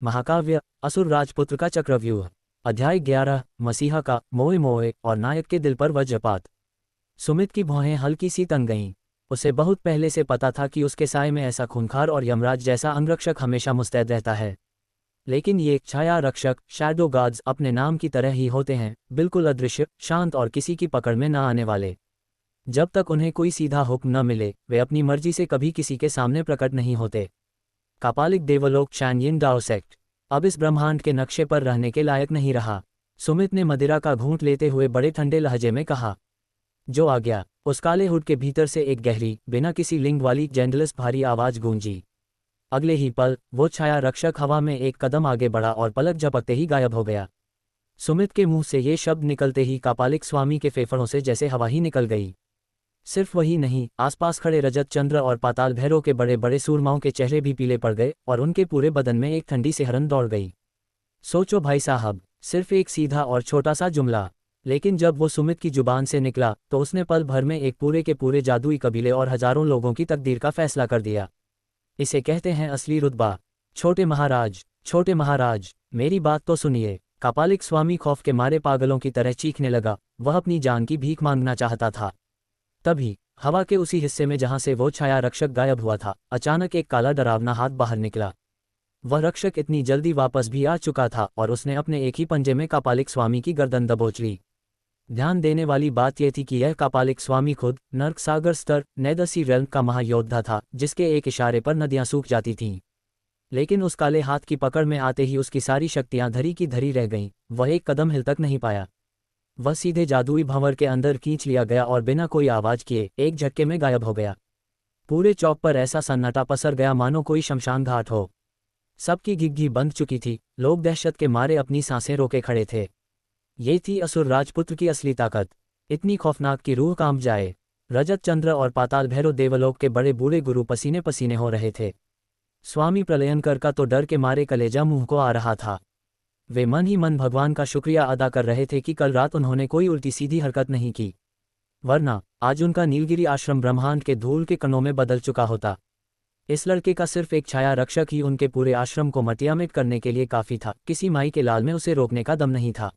महाकाव्य असुर राजपुत्र का चक्रव्यूह। अध्याय 11। मसीहा का मोए मोए और नायक के दिल पर वज्रपात। सुमित की भौहें हल्की सी तन गईं। उसे बहुत पहले से पता था कि उसके साए में ऐसा खूंखार और यमराज जैसा अंगरक्षक हमेशा मुस्तैद रहता है। लेकिन ये छाया रक्षक शैडो गार्ड्स अपने नाम की तरह ही होते हैं, बिल्कुल अदृश्य, शांत और किसी की पकड़ में न आने वाले। जब तक उन्हें कोई सीधा हुक्म न मिले वे अपनी मर्जी से कभी किसी के सामने प्रकट नहीं होते। कापालिक देवलोक शैनयिन डाओसेक्ट अब इस ब्रह्मांड के नक्शे पर रहने के लायक नहीं रहा। सुमित ने मदिरा का घूंट लेते हुए बड़े ठंडे लहजे में कहा। जो आ गया। उस काले हुड के भीतर से एक गहरी, बिना किसी लिंग वाली जेंडलस भारी आवाज गूंजी। अगले ही पल वो छाया रक्षक हवा में एक कदम आगे बढ़ा और पलक झपकते ही गायब हो गया। सुमित के मुंह से ये शब्द निकलते ही कापालिक स्वामी के फेफड़ों से जैसे हवा ही निकल गई। सिर्फ वही नहीं, आसपास खड़े रजत चंद्र और पाताल भैरव के बड़े बड़े सूरमाओं के चेहरे भी पीले पड़ गए और उनके पूरे बदन में एक ठंडी सिहरन दौड़ गई। सोचो भाई साहब, सिर्फ एक सीधा और छोटा सा जुमला, लेकिन जब वो सुमित की जुबान से निकला तो उसने पल भर में एक पूरे के पूरे जादुई कबीले और हजारों लोगों की तकदीर का फैसला कर दिया। इसे कहते हैं असली रुतबा। छोटे महाराज, मेरी बात तो सुनिए। कापालिक स्वामी खौफ के मारे पागलों की तरह चीखने लगा। वह अपनी जान की भीख मांगना चाहता था। तभी हवा के उसी हिस्से में जहां से वो छाया रक्षक गायब हुआ था, अचानक एक काला डरावना हाथ बाहर निकला। वह रक्षक इतनी जल्दी वापस भी आ चुका था और उसने अपने एक ही पंजे में कापालिक स्वामी की गर्दन दबोच ली। ध्यान देने वाली बात यह थी कि यह कापालिक स्वामी खुद नर्क सागर स्तर नेदसी रेल्म का महायोद्धा था, जिसके एक इशारे पर नदियां सूख जाती थीं। लेकिन उस काले हाथ की पकड़ में आते ही उसकी सारी शक्तियां धरी की धरी रह गईं। वह एक कदम हिल तक नहीं पाया। वह सीधे जादुई भंवर के अंदर खींच लिया गया और बिना कोई आवाज किए एक झटके में गायब हो गया। पूरे चौक पर ऐसा सन्नाटा पसर गया मानो कोई शमशान घाट हो। सबकी घिघी बंध चुकी थी। लोग दहशत के मारे अपनी सांसें रोके खड़े थे। ये थी असुर राजपुत्र की असली ताकत, इतनी खौफनाक कि रूह कांप जाए। रजत चंद्र और पाताल भैरव देवलोक के बड़े बूढ़े गुरु पसीने पसीने हो रहे थे। स्वामी प्रलयनकर का तो डर के मारे कलेजा मुंह को आ रहा था। वे मन ही मन भगवान का शुक्रिया अदा कर रहे थे कि कल रात उन्होंने कोई उल्टी सीधी हरकत नहीं की, वरना आज उनका नीलगिरी आश्रम ब्रह्मांड के धूल के कणों में बदल चुका होता। इस लड़के का सिर्फ एक छाया रक्षक ही उनके पूरे आश्रम को मटियामेट करने के लिए काफी था। किसी माई के लाल में उसे रोकने का दम नहीं था।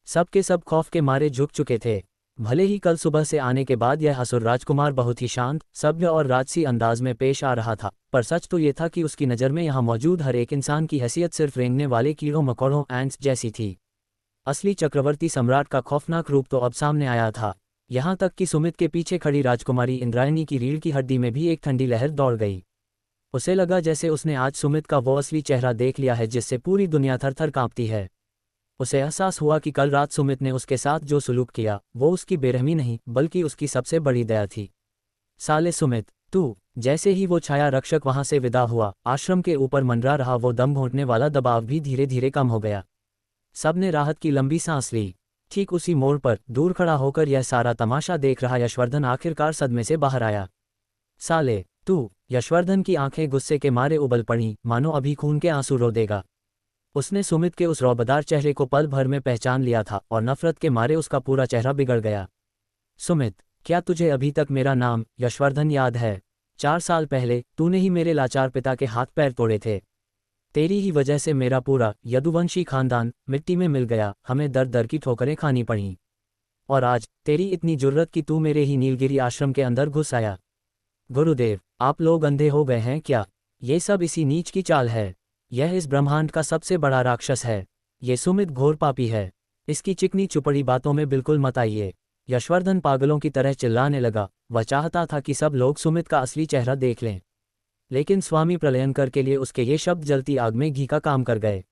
सब के सब खौफ के मारे झुक चुके थे। भले ही कल सुबह से आने के बाद यह असुर राजकुमार बहुत ही शांत, सभ्य और राजसी अंदाज में पेश आ रहा था, पर सच तो ये था कि उसकी नज़र में यहाँ मौजूद हर एक इंसान की हैसियत सिर्फ रेंगने वाले कीड़ों मकोड़ों एंट्स जैसी थी। असली चक्रवर्ती सम्राट का खौफनाक रूप तो अब सामने आया था। यहाँ तक कि सुमित के पीछे खड़ी राजकुमारी इंद्रायणी की रीढ़ की हड्डी में भी एक ठंडी लहर दौड़ गई। उसे लगा जैसे उसने आज सुमित का वो असली चेहरा देख लिया है जिससे पूरी दुनिया थर थर कांपती है। उसे एहसास हुआ कि कल रात सुमित ने उसके साथ जो सुलूक किया वो उसकी बेरहमी नहीं बल्कि उसकी सबसे बड़ी दया थी। साले सुमित, तू! जैसे ही वो छाया रक्षक वहां से विदा हुआ, आश्रम के ऊपर मंडरा रहा वो दम घोंटने वाला दबाव भी धीरे धीरे कम हो गया। सबने राहत की लंबी सांस ली। ठीक उसी मोड़ पर दूर खड़ा होकर यह सारा तमाशा देख रहा यशवर्धन आखिरकार सदमे से बाहर आया। साले तू! यशवर्धन की आंखें गुस्से के मारे उबल पड़ी, मानो अभी खून के आंसू रो देगा। उसने सुमित के उस रौबदार चेहरे को पल भर में पहचान लिया था और नफरत के मारे उसका पूरा चेहरा बिगड़ गया। सुमित, क्या तुझे अभी तक मेरा नाम यशवर्धन याद है? 4 साल पहले तूने ही मेरे लाचार पिता के हाथ पैर तोड़े थे। तेरी ही वजह से मेरा पूरा यदुवंशी खानदान मिट्टी में मिल गया। हमें दर दर की ठोकरें खानी पड़ी। और आज तेरी इतनी जुर्रत कि तू मेरे ही नीलगिरी आश्रम के अंदर घुस आया। गुरुदेव, आप लोग अंधे हो गए हैं क्या? ये सब इसी नीच की चाल है। यह इस ब्रह्मांड का सबसे बड़ा राक्षस है। ये सुमित घोर पापी है। इसकी चिकनी चुपड़ी बातों में बिल्कुल मत आइए। यशवर्धन पागलों की तरह चिल्लाने लगा। वह चाहता था कि सब लोग सुमित का असली चेहरा देख लें, लेकिन स्वामी प्रलयनकर के लिए उसके ये शब्द जलती आग में घी का काम कर गए।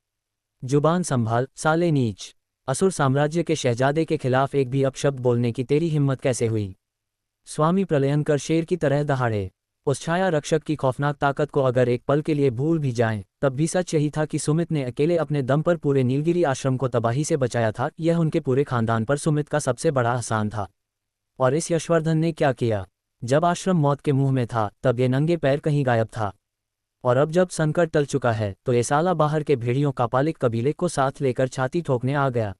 जुबान संभाल, साले नीच! असुर साम्राज्य के शहजादे के खिलाफ एक भी अपशब्द बोलने की तेरी हिम्मत कैसे हुई? स्वामी प्रलयनकर शेर की तरह दहाड़े। उस छाया रक्षक की खौफनाक ताकत को अगर एक पल के लिए भूल भी जाएं, तब भी सच यही था कि सुमित ने अकेले अपने दम पर पूरे नीलगिरी आश्रम को तबाही से बचाया था। यह उनके पूरे खानदान पर सुमित का सबसे बड़ा एहसान था। और इस यशवर्धन ने क्या किया? जब आश्रम मौत के मुंह में था तब ये नंगे पैर कहीं गायब था, और अब जब संकट टल चुका है तो ये साला बाहर के भेड़ियों कापालिक कबीले को साथ लेकर छाती ठोकने आ गया।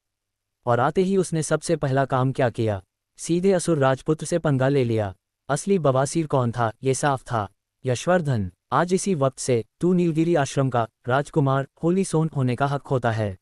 और आते ही उसने सबसे पहला काम क्या किया? सीधे असुर राजपुत्र से पंगा ले लिया। असली बवासीर कौन था? ये साफ था, यशवर्धन। आज इसी वक्त से तू नीलगिरी आश्रम का राजकुमार होली सोन होने का हक होता है।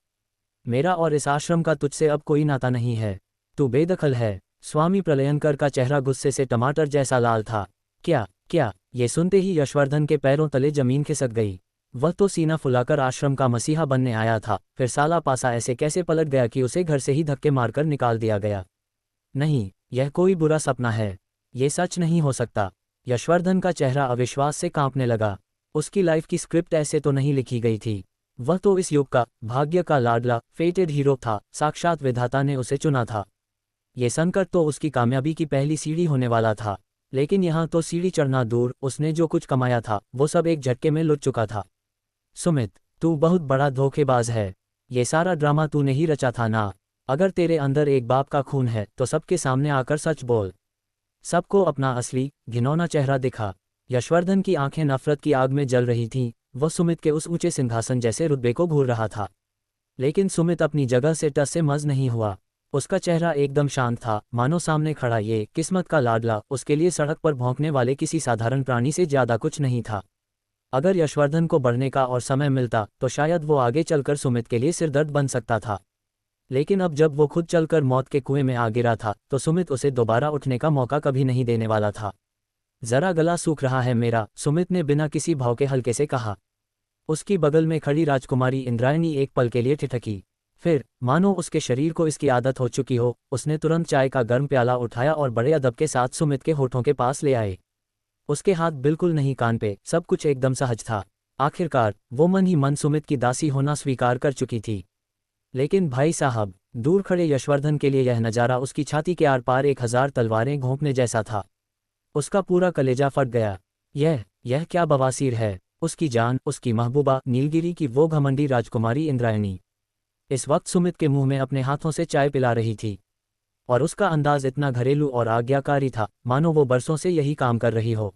मेरा और इस आश्रम का तुझसे अब कोई नाता नहीं है। तू बेदखल है। स्वामी प्रलयंकर का चेहरा गुस्से से टमाटर जैसा लाल था। क्या क्या? ये सुनते ही यशवर्धन के पैरों तले जमीन खिसक गई। वह तो सीना फुलाकर आश्रम का मसीहा बनने आया था, फिर साला पासा ऐसे कैसे पलट गया कि उसे घर से ही धक्के मारकर निकाल दिया गया। नहीं, यह कोई बुरा सपना है। ये सच नहीं हो सकता। यशवर्धन का चेहरा अविश्वास से कांपने लगा। उसकी लाइफ की स्क्रिप्ट ऐसे तो नहीं लिखी गई थी। वह तो इस युग का भाग्य का लाडला फेटेड हीरो था, साक्षात विधाता ने उसे चुना था। ये संकट तो उसकी कामयाबी की पहली सीढ़ी होने वाला था, लेकिन यहाँ तो सीढ़ी चढ़ना दूर, उसने जो कुछ कमाया था वो सब एक झटके में लुट चुका था। सुमित, तू बहुत बड़ा धोखेबाज है। ये सारा ड्रामा तूने ही रचा था ना। अगर तेरे अंदर एक बाप का खून है तो सबके सामने आकर सच बोल। सबको अपना असली घिनौना चेहरा दिखा। यशवर्धन की आंखें नफरत की आग में जल रही थीं। वह सुमित के उस ऊंचे सिंहासन जैसे रुतबे को घूर रहा था, लेकिन सुमित अपनी जगह से टस से मज नहीं हुआ। उसका चेहरा एकदम शांत था, मानो सामने खड़ा ये किस्मत का लाडला उसके लिए सड़क पर भौंकने वाले किसी साधारण प्राणी से ज्यादा कुछ नहीं था। अगर यशवर्धन को बढ़ने का और समय मिलता तो शायद वो आगे चलकर सुमित के लिए सिरदर्द बन सकता था, लेकिन अब जब वो खुद चलकर मौत के कुएं में आ गिरा था तो सुमित उसे दोबारा उठने का मौका कभी नहीं देने वाला था। जरा गला सूख रहा है मेरा, सुमित ने बिना किसी भाव के हल्के से कहा। उसकी बगल में खड़ी राजकुमारी इंद्रायणी एक पल के लिए ठिठकी, फिर मानो उसके शरीर को इसकी आदत हो चुकी हो, उसने तुरंत चाय का गर्म प्याला उठाया और बड़े अदब के साथ सुमित के होठों के पास ले आए। उसके हाथ बिल्कुल नहीं कान पे, सब कुछ एकदम सहज था। आखिरकार वो मन ही मन सुमित की दासी होना स्वीकार कर चुकी थी। लेकिन भाई साहब, दूर खड़े यशवर्धन के लिए यह नज़ारा उसकी छाती के आर पार 1000 तलवारें घोंपने जैसा था। उसका पूरा कलेजा फट गया। यह क्या बवासीर है। उसकी जान, उसकी महबूबा नीलगिरी की वो घमंडी राजकुमारी इंद्रायणी इस वक्त सुमित के मुंह में अपने हाथों से चाय पिला रही थी, और उसका अंदाज इतना घरेलू और आज्ञाकारी था मानो वो बरसों से यही काम कर रही हो।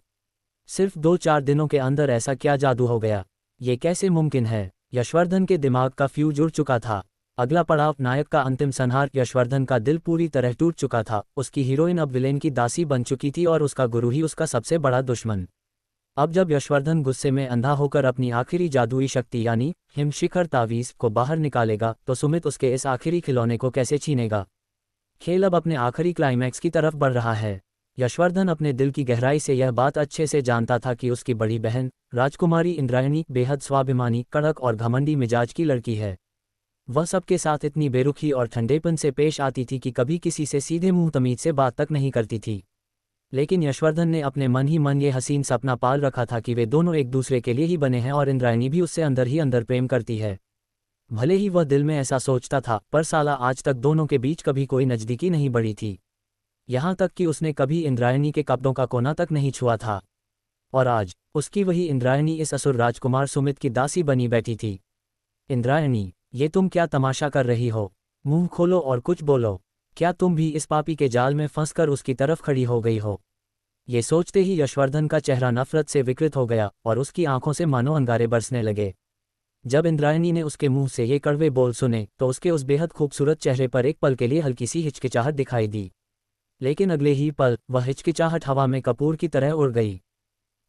सिर्फ 2-4 दिनों के अंदर ऐसा क्या जादू हो गया? ये कैसे मुमकिन है? यशवर्धन के दिमाग का फ्यूज उड़ चुका था। अगला पड़ाव नायक का अंतिम संहार। यशवर्धन का दिल पूरी तरह टूट चुका था। उसकी हीरोइन अब विलेन की दासी बन चुकी थी और उसका गुरु ही उसका सबसे बड़ा दुश्मन। अब जब यशवर्धन गुस्से में अंधा होकर अपनी आखिरी जादुई शक्ति यानी हिमशिखर तावीज़ को बाहर निकालेगा तो सुमित उसके इस आखिरी खिलौने को कैसे छीनेगा? खेल अब अपने आखिरी क्लाइमैक्स की तरफ बढ़ रहा है। यशवर्धन अपने दिल की गहराई से यह बात अच्छे से जानता था कि उसकी बड़ी बहन राजकुमारी इंद्रायणी बेहद स्वाभिमानी, कड़क और घमंडी मिजाज की लड़की है। वह सबके साथ इतनी बेरुखी और ठंडेपन से पेश आती थी कि कभी किसी से सीधे मुंह तमीज से बात तक नहीं करती थी। लेकिन यशवर्धन ने अपने मन ही मन ये हसीन सपना पाल रखा था कि वे दोनों एक दूसरे के लिए ही बने हैं और इंद्रायणी भी उससे अंदर ही अंदर प्रेम करती है। भले ही वह दिल में ऐसा सोचता था, पर साला आज तक दोनों के बीच कभी कोई नज़दीकी नहीं बढ़ी थी। यहाँ तक कि उसने कभी इंद्रायणी के कपड़ों का कोना तक नहीं छुआ था। और आज उसकी वही इंद्रायणी इस असुर राजकुमार सुमित की दासी बनी बैठी थी। इंद्रायणी, ये तुम क्या तमाशा कर रही हो? मुंह खोलो और कुछ बोलो। क्या तुम भी इस पापी के जाल में फंसकर उसकी तरफ खड़ी हो गई हो? ये सोचते ही यशवर्धन का चेहरा नफरत से विकृत हो गया और उसकी आंखों से मानो अंगारे बरसने लगे। जब इंद्रायणी ने उसके मुंह से ये कड़वे बोल सुने तो उसके उस बेहद खूबसूरत चेहरे पर एक पल के लिए हल्की सी हिचकिचाहट दिखाई दी, लेकिन अगले ही पल वह हिचकिचाहट हवा में कपूर की तरह उड़ गई।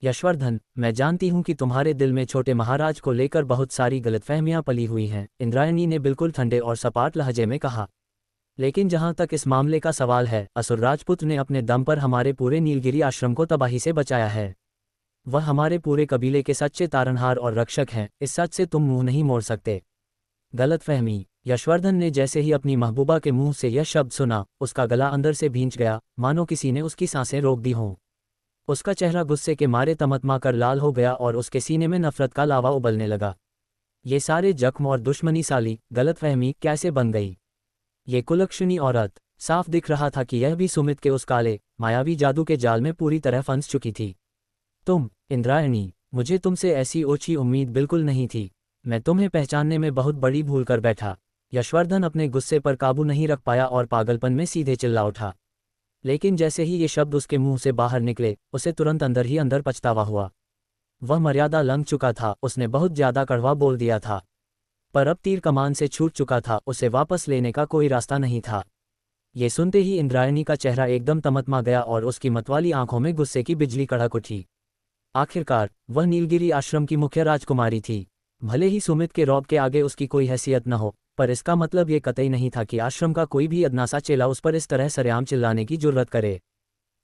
यशवर्धन, मैं जानती हूं कि तुम्हारे दिल में छोटे महाराज को लेकर बहुत सारी गलतफहमियां पली हुई हैं, इंद्रायणी ने बिल्कुल ठंडे और सपाट लहजे में कहा। लेकिन जहां तक इस मामले का सवाल है, असुर राजपुत ने अपने दम पर हमारे पूरे नीलगिरी आश्रम को तबाही से बचाया है। वह हमारे पूरे कबीले के सच्चे तारनहार और रक्षक हैं। इस सच से तुम मुंह नहीं मोड़ सकते। गलतफहमी। यशवर्धन ने जैसे ही अपनी महबूबा के मुंह से यह शब्द सुना, उसका गला अंदर से भींच गया, मानो किसी ने उसकी सांसें रोक दी हों। उसका चेहरा गुस्से के मारे तमतमा कर लाल हो गया और उसके सीने में नफरत का लावा उबलने लगा। ये सारे जख्म और दुश्मनी साली गलतफहमी कैसे बन गई? ये कुलक्षणी औरत, साफ दिख रहा था कि यह भी सुमित के उस काले मायावी जादू के जाल में पूरी तरह फंस चुकी थी। तुम, इंद्रायणी, मुझे तुमसे ऐसी ओछी उम्मीद बिल्कुल नहीं थी। मैं तुम्हें पहचानने में बहुत बड़ी भूल कर बैठा। यशवर्धन अपने गुस्से पर काबू नहीं रख पाया और पागलपन में सीधे चिल्ला उठा। लेकिन जैसे ही ये शब्द उसके मुंह से बाहर निकले, उसे तुरंत अंदर ही अंदर पछतावा हुआ। वह मर्यादा लंघ चुका था, उसने बहुत ज्यादा कड़वा बोल दिया था। पर अब तीर कमान से छूट चुका था, उसे वापस लेने का कोई रास्ता नहीं था। ये सुनते ही इंद्रायणी का चेहरा एकदम तमतमा गया और उसकी मतवाली आंखों में गुस्से की बिजली कड़क उठी। आखिरकार वह नीलगिरी आश्रम की मुख्य राजकुमारी थी। भले ही सुमित के रौब के आगे उसकी कोई हैसियत न हो, पर इसका मतलब ये कतई नहीं था कि आश्रम का कोई भी अदना सा चेला उस पर इस तरह सरेआम चिल्लाने की जुर्रत करे।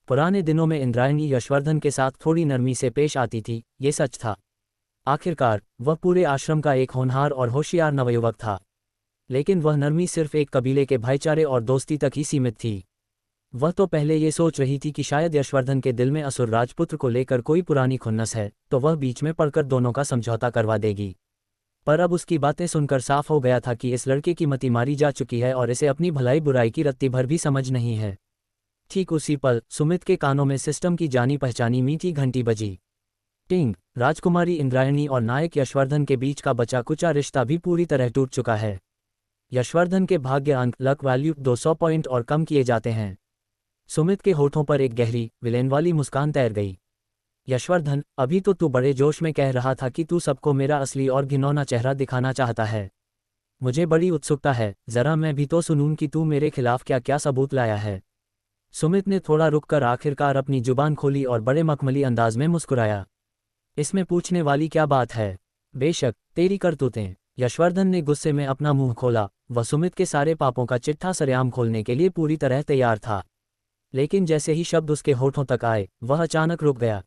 पुराने दिनों में इंद्रायणी यशवर्धन के साथ थोड़ी नरमी से पेश आती थी, ये सच था। आखिरकार वह पूरे आश्रम का एक होनहार और होशियार नवयुवक था। लेकिन वह नरमी सिर्फ एक कबीले के भाईचारे और दोस्ती तक ही सीमित थी। वह तो पहले ये सोच रही थी कि शायद यशवर्धन के दिल में असुर राजपुत्र को लेकर कोई पुरानी खुन्नस है, तो वह बीच में पड़कर दोनों का समझौता करवा देगी। पर अब उसकी बातें सुनकर साफ हो गया था कि इस लड़के की मति मारी जा चुकी है और इसे अपनी भलाई बुराई की रत्ती भर भी समझ नहीं है। ठीक उसी पल सुमित के कानों में सिस्टम की जानी पहचानी मीठी घंटी बजी। टिंग। राजकुमारी इंद्रायणी और नायक यशवर्धन के बीच का बचा कुचा रिश्ता भी पूरी तरह टूट चुका है। यशवर्धन के भाग्य अंक लक वैल्यू 200 पॉइंट और कम किए जाते हैं। सुमित के होठों पर एक गहरी विलेन वाली मुस्कान तैर गई। यशवर्धन, अभी तो तू बड़े जोश में कह रहा था कि तू सबको मेरा असली और घिनौना चेहरा दिखाना चाहता है। मुझे बड़ी उत्सुकता है, जरा मैं भी तो सुनूं कि तू मेरे खिलाफ क्या क्या सबूत लाया है। सुमित ने थोड़ा रुककर आखिरकार अपनी जुबान खोली और बड़े मखमली अंदाज में मुस्कुराया। इसमें पूछने वाली क्या बात है? बेशक, तेरी करतूतें। यशवर्धन ने गुस्से में अपना मुंह खोला। वह सुमित के सारे पापों का चिट्ठा सरेआम खोलने के लिए पूरी तरह तैयार था। लेकिन जैसे ही शब्द उसके होठों तक आए, वह अचानक रुक गया।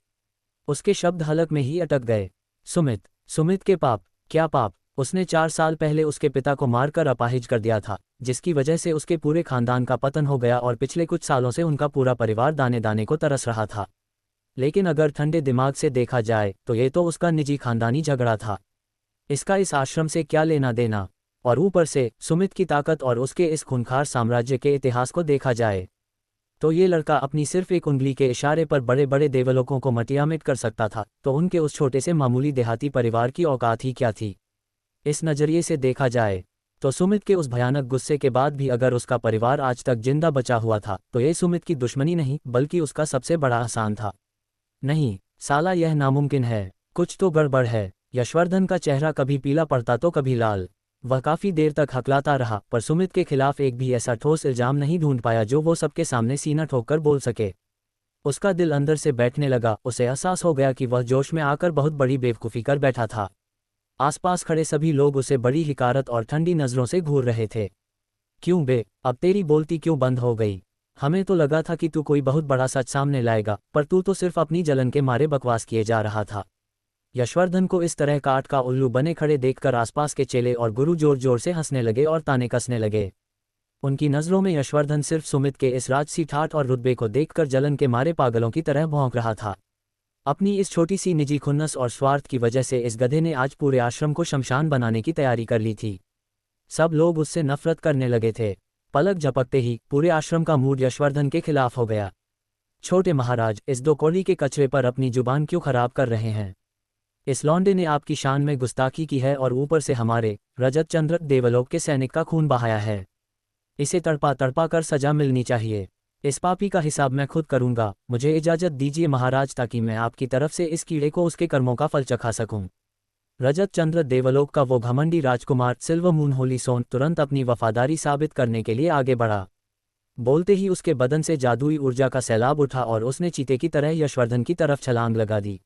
उसके शब्द हलक में ही अटक गए। सुमित, सुमित के पाप? क्या पाप? उसने 4 साल पहले उसके पिता को मारकर अपाहिज कर दिया था, जिसकी वजह से उसके पूरे खानदान का पतन हो गया और पिछले कुछ सालों से उनका पूरा परिवार दाने दाने को तरस रहा था। लेकिन अगर ठंडे दिमाग से देखा जाए तो ये तो उसका निजी खानदानी झगड़ा था। इसका इस आश्रम से क्या लेना देना? और ऊपर से सुमित की ताकत और उसके इस खूंखार साम्राज्य के इतिहास को देखा जाए तो ये लड़का अपनी सिर्फ एक उंगली के इशारे पर बड़े बड़े देवलोकों को मटियामिट कर सकता था, तो उनके उस छोटे से मामूली देहाती परिवार की औकात ही क्या थी? इस नज़रिए से देखा जाए तो सुमित के उस भयानक गुस्से के बाद भी अगर उसका परिवार आज तक जिंदा बचा हुआ था तो ये सुमित की दुश्मनी नहीं बल्कि उसका सबसे बड़ा आसान था। नहीं साला, यह नामुमकिन है। कुछ तो गड़बड़ है। यशवर्धन का चेहरा कभी पीला पड़ता तो कभी लाल। वह काफी देर तक हकलाता रहा, पर सुमित के खिलाफ एक भी ऐसा ठोस इल्जाम नहीं ढूंढ पाया जो वो सबके सामने सीना ठोककर बोल सके। उसका दिल अंदर से बैठने लगा। उसे एहसास हो गया कि वह जोश में आकर बहुत बड़ी बेवकूफ़ी कर बैठा था। आसपास खड़े सभी लोग उसे बड़ी हिकारत और ठंडी नज़रों से घूर रहे थे। क्यों बे, अब तेरी बोलती क्यों बंद हो गई? हमें तो लगा था कि तू कोई बहुत बड़ा सच सामने लाएगा, पर तू तो सिर्फ अपनी जलन के मारे बकवास किए जा रहा था। यशवर्धन को इस तरह काट का उल्लू बने खड़े देखकर आसपास के चेले और गुरु जोर जोर से हंसने लगे और ताने कसने लगे। उनकी नज़रों में यशवर्धन सिर्फ सुमित के इस राजसी ठाठ और रुतबे को देखकर जलन के मारे पागलों की तरह भौंक रहा था। अपनी इस छोटी सी निजी खुन्नस और स्वार्थ की वजह से इस गधे ने आज पूरे आश्रम को शमशान बनाने की तैयारी कर ली थी। सब लोग उससे नफरत करने लगे थे। पलक झपकते ही पूरे आश्रम का मूड यशवर्धन के खिलाफ हो गया। छोटे महाराज, इस 2 कौड़ी के कचरे पर अपनी जुबान क्यों खराब कर रहे हैं? इस लौंडे ने आपकी शान में गुस्ताखी की है और ऊपर से हमारे रजत चंद्र देवलोक के सैनिक का खून बहाया है। इसे तड़पा तड़पा कर सजा मिलनी चाहिए। इस पापी का हिसाब मैं खुद करूंगा। मुझे इजाजत दीजिए महाराज, ताकि मैं आपकी तरफ से इस कीड़े को उसके कर्मों का फल चखा सकूं। रजत चंद्र देवलोक का वो घमंडी राजकुमार सिल्वर मून होली सोन तुरंत अपनी वफादारी साबित करने के लिए आगे बढ़ा। बोलते ही उसके बदन से जादुई ऊर्जा का सैलाब उठा और उसने चीते की तरह यशवर्धन की तरफ छलांग लगा दी।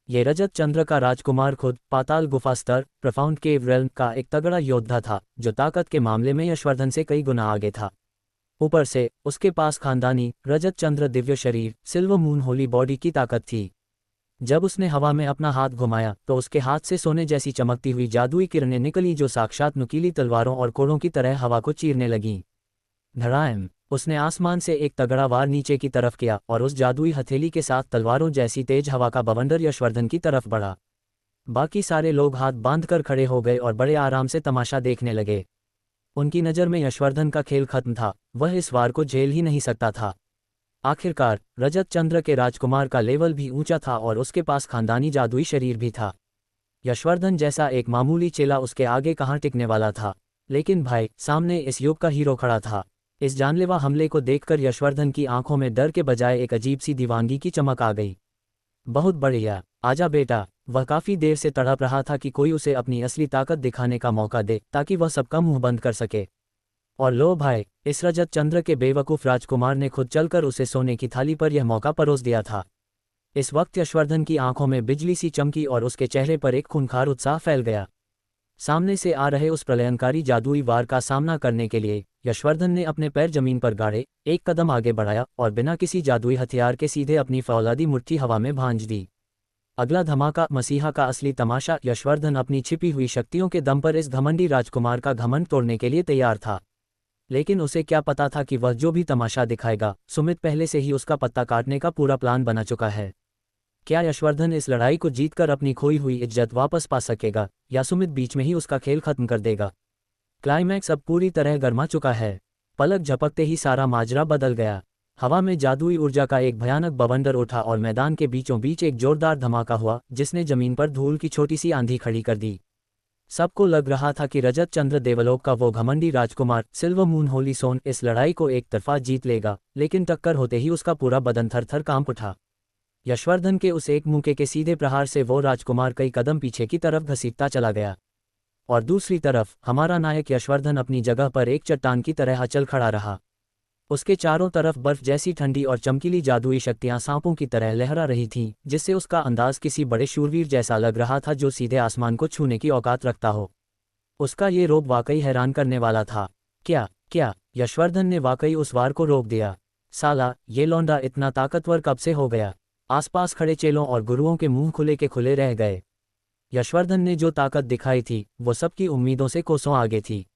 ये रजत चंद्र का राजकुमार खुद पाताल गुफा स्तर प्रोफाउंड केव रेल्म का एक तगड़ा योद्धा था, जो ताकत के मामले में यशवर्धन से कई गुना आगे था। ऊपर से उसके पास खानदानी रजत चंद्र दिव्य शरीर सिल्वर मून होली बॉडी की ताकत थी। जब उसने हवा में अपना हाथ घुमाया तो उसके हाथ से सोने जैसी चमकती हुई जादुई किरणें निकली, जो साक्षात नुकीली तलवारों और कोड़ों की तरह हवा को चीरने लगीं। धड़ाम! उसने आसमान से एक तगड़ा वार नीचे की तरफ किया और उस जादुई हथेली के साथ तलवारों जैसी तेज हवा का बवंडर यशवर्धन की तरफ बढ़ा। बाकी सारे लोग हाथ बांधकर खड़े हो गए और बड़े आराम से तमाशा देखने लगे। उनकी नज़र में यशवर्धन का खेल खत्म था। वह इस वार को झेल ही नहीं सकता था। आखिरकार रजत चंद्र के राजकुमार का लेवल भी ऊंचा था और उसके पास खानदानी जादुई शरीर भी था। यशवर्धन जैसा एक मामूली चेला उसके आगे कहाँ टिकने वाला था। लेकिन भाई, सामने इस युग का हीरो खड़ा था। इस जानलेवा हमले को देखकर यशवर्धन की आंखों में डर के बजाय एक अजीब सी दीवानगी की चमक आ गई। बहुत बढ़िया, आजा बेटा। वह काफी देर से तड़प रहा था कि कोई उसे अपनी असली ताकत दिखाने का मौका दे, ताकि वह सबका मुंह बंद कर सके। और लो भाई, इस रजत चंद्र के बेवकूफ़ राजकुमार ने खुद चलकर उसे सोने की थाली पर यह मौका परोस दिया था। इस वक्त यशवर्धन की आंखों में बिजली सी चमकी और उसके चेहरे पर एक खूंखार उत्साह फैल गया। सामने से आ रहे उस प्रलयंकारी जादुई वार का सामना करने के लिए यशवर्धन ने अपने पैर जमीन पर गाड़े, एक कदम आगे बढ़ाया और बिना किसी जादुई हथियार के सीधे अपनी फौलादी मुट्ठी हवा में भांज दी। अगला धमाका, मसीहा का असली तमाशा। यशवर्धन अपनी छिपी हुई शक्तियों के दम पर इस घमंडी राजकुमार का घमंड तोड़ने के लिए तैयार था। लेकिन उसे क्या पता था कि वह जो भी तमाशा दिखाएगा, सुमित पहले से ही उसका पत्ता काटने का पूरा प्लान बना चुका है। क्या यशवर्धन इस लड़ाई को जीतकर अपनी खोई हुई इज्जत वापस पा सकेगा, या सुमित बीच में ही उसका खेल खत्म कर देगा? क्लाइमैक्स अब पूरी तरह गर्मा चुका है। पलक झपकते ही सारा माजरा बदल गया। हवा में जादुई ऊर्जा का एक भयानक बवंडर उठा और मैदान के बीचों बीच एक जोरदार धमाका हुआ, जिसने जमीन पर धूल की छोटी सी आंधी खड़ी कर दी। सबको लग रहा था कि रजत चंद्र देवलोक का वो घमंडी राजकुमार सिल्वर मून होली सोन इस लड़ाई को एक तरफा जीत लेगा, लेकिन टक्कर होते ही उसका पूरा बदन थर थर कांप उठा। यशवर्धन के उस एक मुक्के के सीधे प्रहार से वो राजकुमार कई कदम पीछे की तरफ घसीटता चला गया। और दूसरी तरफ हमारा नायक यशवर्धन अपनी जगह पर एक चट्टान की तरह अचल खड़ा रहा। उसके चारों तरफ बर्फ जैसी ठंडी और चमकीली जादुई शक्तियां सांपों की तरह लहरा रही थीं, जिससे उसका अंदाज किसी बड़े शूरवीर जैसा लग रहा था जो सीधे आसमान को छूने की औकात रखता हो। उसका ये रोब वाकई हैरान करने वाला था। क्या यशवर्धन ने वाकई उस वार को रोक दिया? साला, ये लौंडा इतना ताकतवर कब से हो गया? आसपास खड़े चेलों और गुरुओं के मुंह खुले के खुले रह गए। यशवर्धन ने जो ताकत दिखाई थी वो सबकी उम्मीदों से कोसों आगे थी।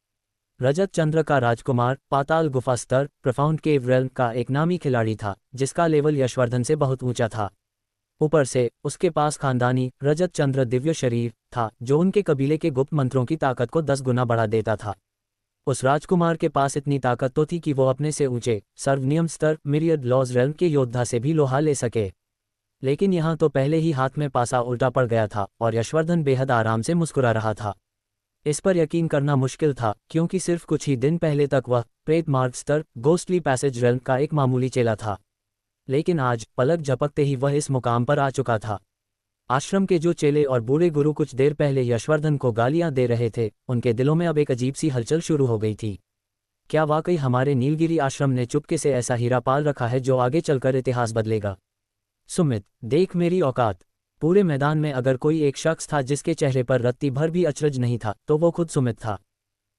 रजत चंद्र का राजकुमार, पाताल गुफा स्तर प्रोफाउंड केव रेल्म का एक नामी खिलाड़ी था, जिसका लेवल यशवर्धन से बहुत ऊंचा था। ऊपर से उसके पास खानदानी रजत चंद्र दिव्य शरीर था, जो उनके कबीले के गुप्त मंत्रों की ताकत को 10 गुना बढ़ा देता था। उस राजकुमार के पास इतनी ताकत तो थी कि वो अपने से ऊंचे सर्वनियम स्तर मिरियड लॉज रेल्म के योद्धा से भी लोहा ले सके। लेकिन यहाँ तो पहले ही हाथ में पासा उल्टा पड़ गया था और यशवर्धन बेहद आराम से मुस्कुरा रहा था। इस पर यकीन करना मुश्किल था, क्योंकि सिर्फ कुछ ही दिन पहले तक वह प्रेत मार्ग स्तर गोस्टली पैसेज रेल्म का एक मामूली चेला था। लेकिन आज पलक झपकते ही वह इस मुकाम पर आ चुका था। आश्रम के जो चेले और बूढ़े गुरु कुछ देर पहले यशवर्धन को गालियां दे रहे थे, उनके दिलों में अब एक अजीब सी हलचल शुरू हो गई थी। क्या वाकई हमारे नीलगिरी आश्रम ने चुपके से ऐसा हीरा पाल रखा है जो आगे चलकर इतिहास बदलेगा? सुमित, देख मेरी औकात। पूरे मैदान में अगर कोई एक शख्स था जिसके चेहरे पर रत्ती भर भी अचरज नहीं था, तो वो खुद सुमित था।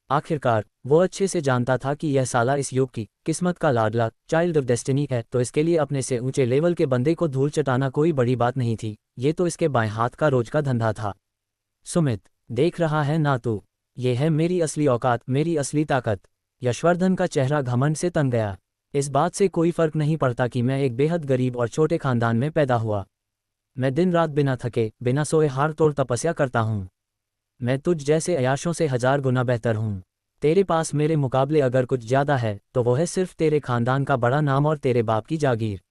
आखिरकार वो अच्छे से जानता था कि यह साला इस युग की किस्मत का लाडला चाइल्ड ऑफ डेस्टिनी है, तो इसके लिए अपने से ऊंचे लेवल के बंदे को धूल चटाना कोई बड़ी बात नहीं थी। ये तो इसके बाएं हाथ का रोज का धंधा था। सुमित, देख रहा है ना तू, ये है मेरी असली औकात, मेरी असली ताकत। यशवर्धन का चेहरा घमंड से तन गया। इस बात से कोई फर्क नहीं पड़ता कि मैं एक बेहद गरीब और छोटे खानदान में पैदा हुआ। मैं दिन रात बिना थके बिना सोए हाड़ तोड़ तपस्या करता हूँ। मैं तुझ जैसे अयाशों से 1000 गुना बेहतर हूँ। तेरे पास मेरे मुकाबले अगर कुछ ज़्यादा है तो वो है सिर्फ तेरे खानदान का बड़ा नाम और तेरे बाप की जागीर।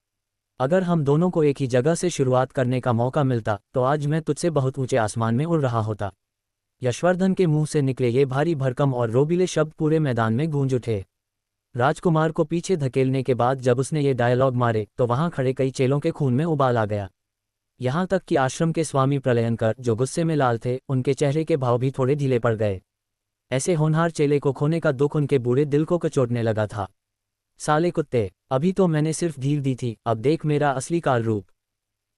अगर हम दोनों को एक ही जगह से शुरुआत करने का मौका मिलता तो आज मैं तुझसे बहुत ऊंचे आसमान में उड़ रहा होता। यशवर्धन के मुंह से निकले ये भारी भरकम और रोबीले शब्द पूरे मैदान में गूंज उठे। राजकुमार को पीछे धकेलने के बाद जब उसने ये डायलॉग मारे तो वहां खड़े कई चेलों के खून में उबाल आ गया। यहाँ तक कि आश्रम के स्वामी प्रलयंकर, जो गुस्से में लाल थे, उनके चेहरे के भाव भी थोड़े ढीले पड़ गए। ऐसे होनहार चेले को खोने का दुख उनके बूढ़े दिल को कचोटने लगा था। साले कुत्ते, अभी तो मैंने सिर्फ ढील दी थी, अब देख मेरा असली काल रूप।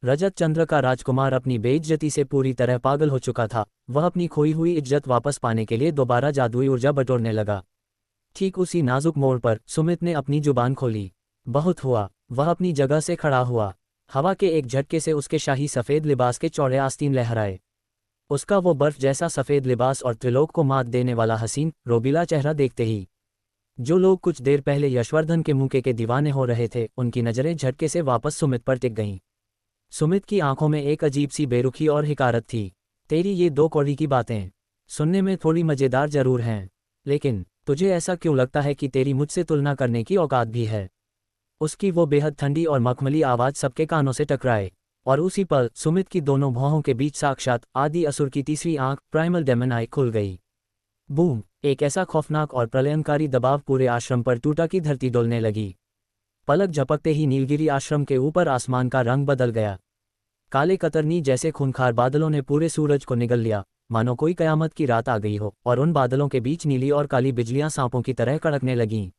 रजत चंद्र का राजकुमार अपनी बेइज्जती से पूरी तरह पागल हो चुका था। वह अपनी खोई हुई इज्जत वापस पाने के लिए दोबारा जादुई ऊर्जा बटोरने लगा। ठीक उसी नाजुक मोड़ पर सुमित ने अपनी जुबान खोली। बहुत हुआ। वह अपनी जगह से खड़ा हुआ। हवा के एक झटके से उसके शाही सफ़ेद लिबास के चौड़े आस्तीन लहराए। उसका वो बर्फ जैसा सफ़ेद लिबास और त्रिलोक को मात देने वाला हसीन रोबीला चेहरा देखते ही जो लोग कुछ देर पहले यशवर्धन के मुक्के के दीवाने हो रहे थे, उनकी नज़रें झटके से वापस सुमित पर टिक गईं। सुमित की आंखों में एक अजीब सी बेरुखी और हिकारत थी। तेरी ये दो कौड़ी की बातें सुनने में थोड़ी मज़ेदार जरूर हैं, लेकिन तुझे ऐसा क्यों लगता है कि तेरी मुझसे तुलना करने की औकात भी है? उसकी वो बेहद ठंडी और मखमली आवाज़ सबके कानों से टकराए, और उसी पल सुमित की दोनों भौहों के बीच साक्षात आदि असुर की तीसरी आंख प्राइमल डेमन आई खुल गई। बूम! एक ऐसा खौफनाक और प्रलयनकारी दबाव पूरे आश्रम पर टूटा कि धरती डोलने लगी। पलक झपकते ही नीलगिरी आश्रम के ऊपर आसमान का रंग बदल गया। काले कतरनी जैसे खूंखार बादलों ने पूरे सूरज को निगल लिया, मानो कोई कयामत की रात आ गई हो, और उन बादलों के बीच नीली और काली बिजलियां सांपों की तरह कड़कने लगीं।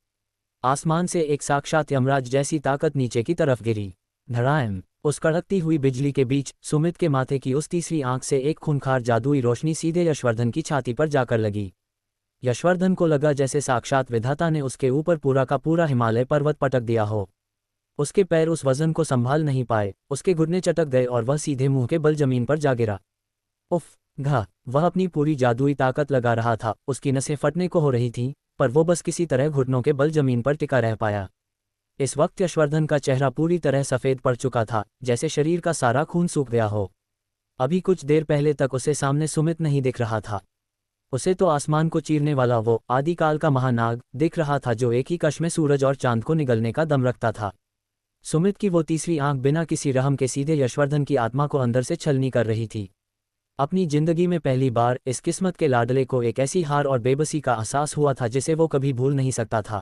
आसमान से एक साक्षात यमराज जैसी ताकत नीचे की तरफ गिरी। धड़ाम! उस कड़कती हुई बिजली के बीच सुमित के माथे की उस तीसरी आंख से एक खूंखार जादुई रोशनी सीधे यशवर्धन की छाती पर जाकर लगी। यशवर्धन को लगा जैसे साक्षात विधाता ने उसके ऊपर पूरा का पूरा हिमालय पर्वत पटक दिया हो। उसके पैर उस वजन को संभाल नहीं पाए, उसके घुटने चटक गए और वह सीधे मुंह के बल जमीन पर जा गिरा। उफ! घा! वह अपनी पूरी जादुई ताकत लगा रहा था, उसकी नसें फटने को हो रही थीं, पर वो बस किसी तरह घुटनों के बल जमीन पर टिका रह पाया। इस वक्त यशवर्धन का चेहरा पूरी तरह सफ़ेद पड़ चुका था, जैसे शरीर का सारा खून सूख गया हो। अभी कुछ देर पहले तक उसे सामने सुमित नहीं दिख रहा था। उसे तो आसमान को चीरने वाला वो आदिकाल का महानाग दिख रहा था, जो एक ही कश में सूरज और चांद को निगलने का दम रखता था। सुमित की वो तीसरी आंख बिना किसी रहम के सीधे यशवर्धन की आत्मा को अंदर से छलनी कर रही थी। अपनी जिंदगी में पहली बार इस किस्मत के लाडले को एक ऐसी हार और बेबसी का एहसास हुआ था जिसे वो कभी भूल नहीं सकता था।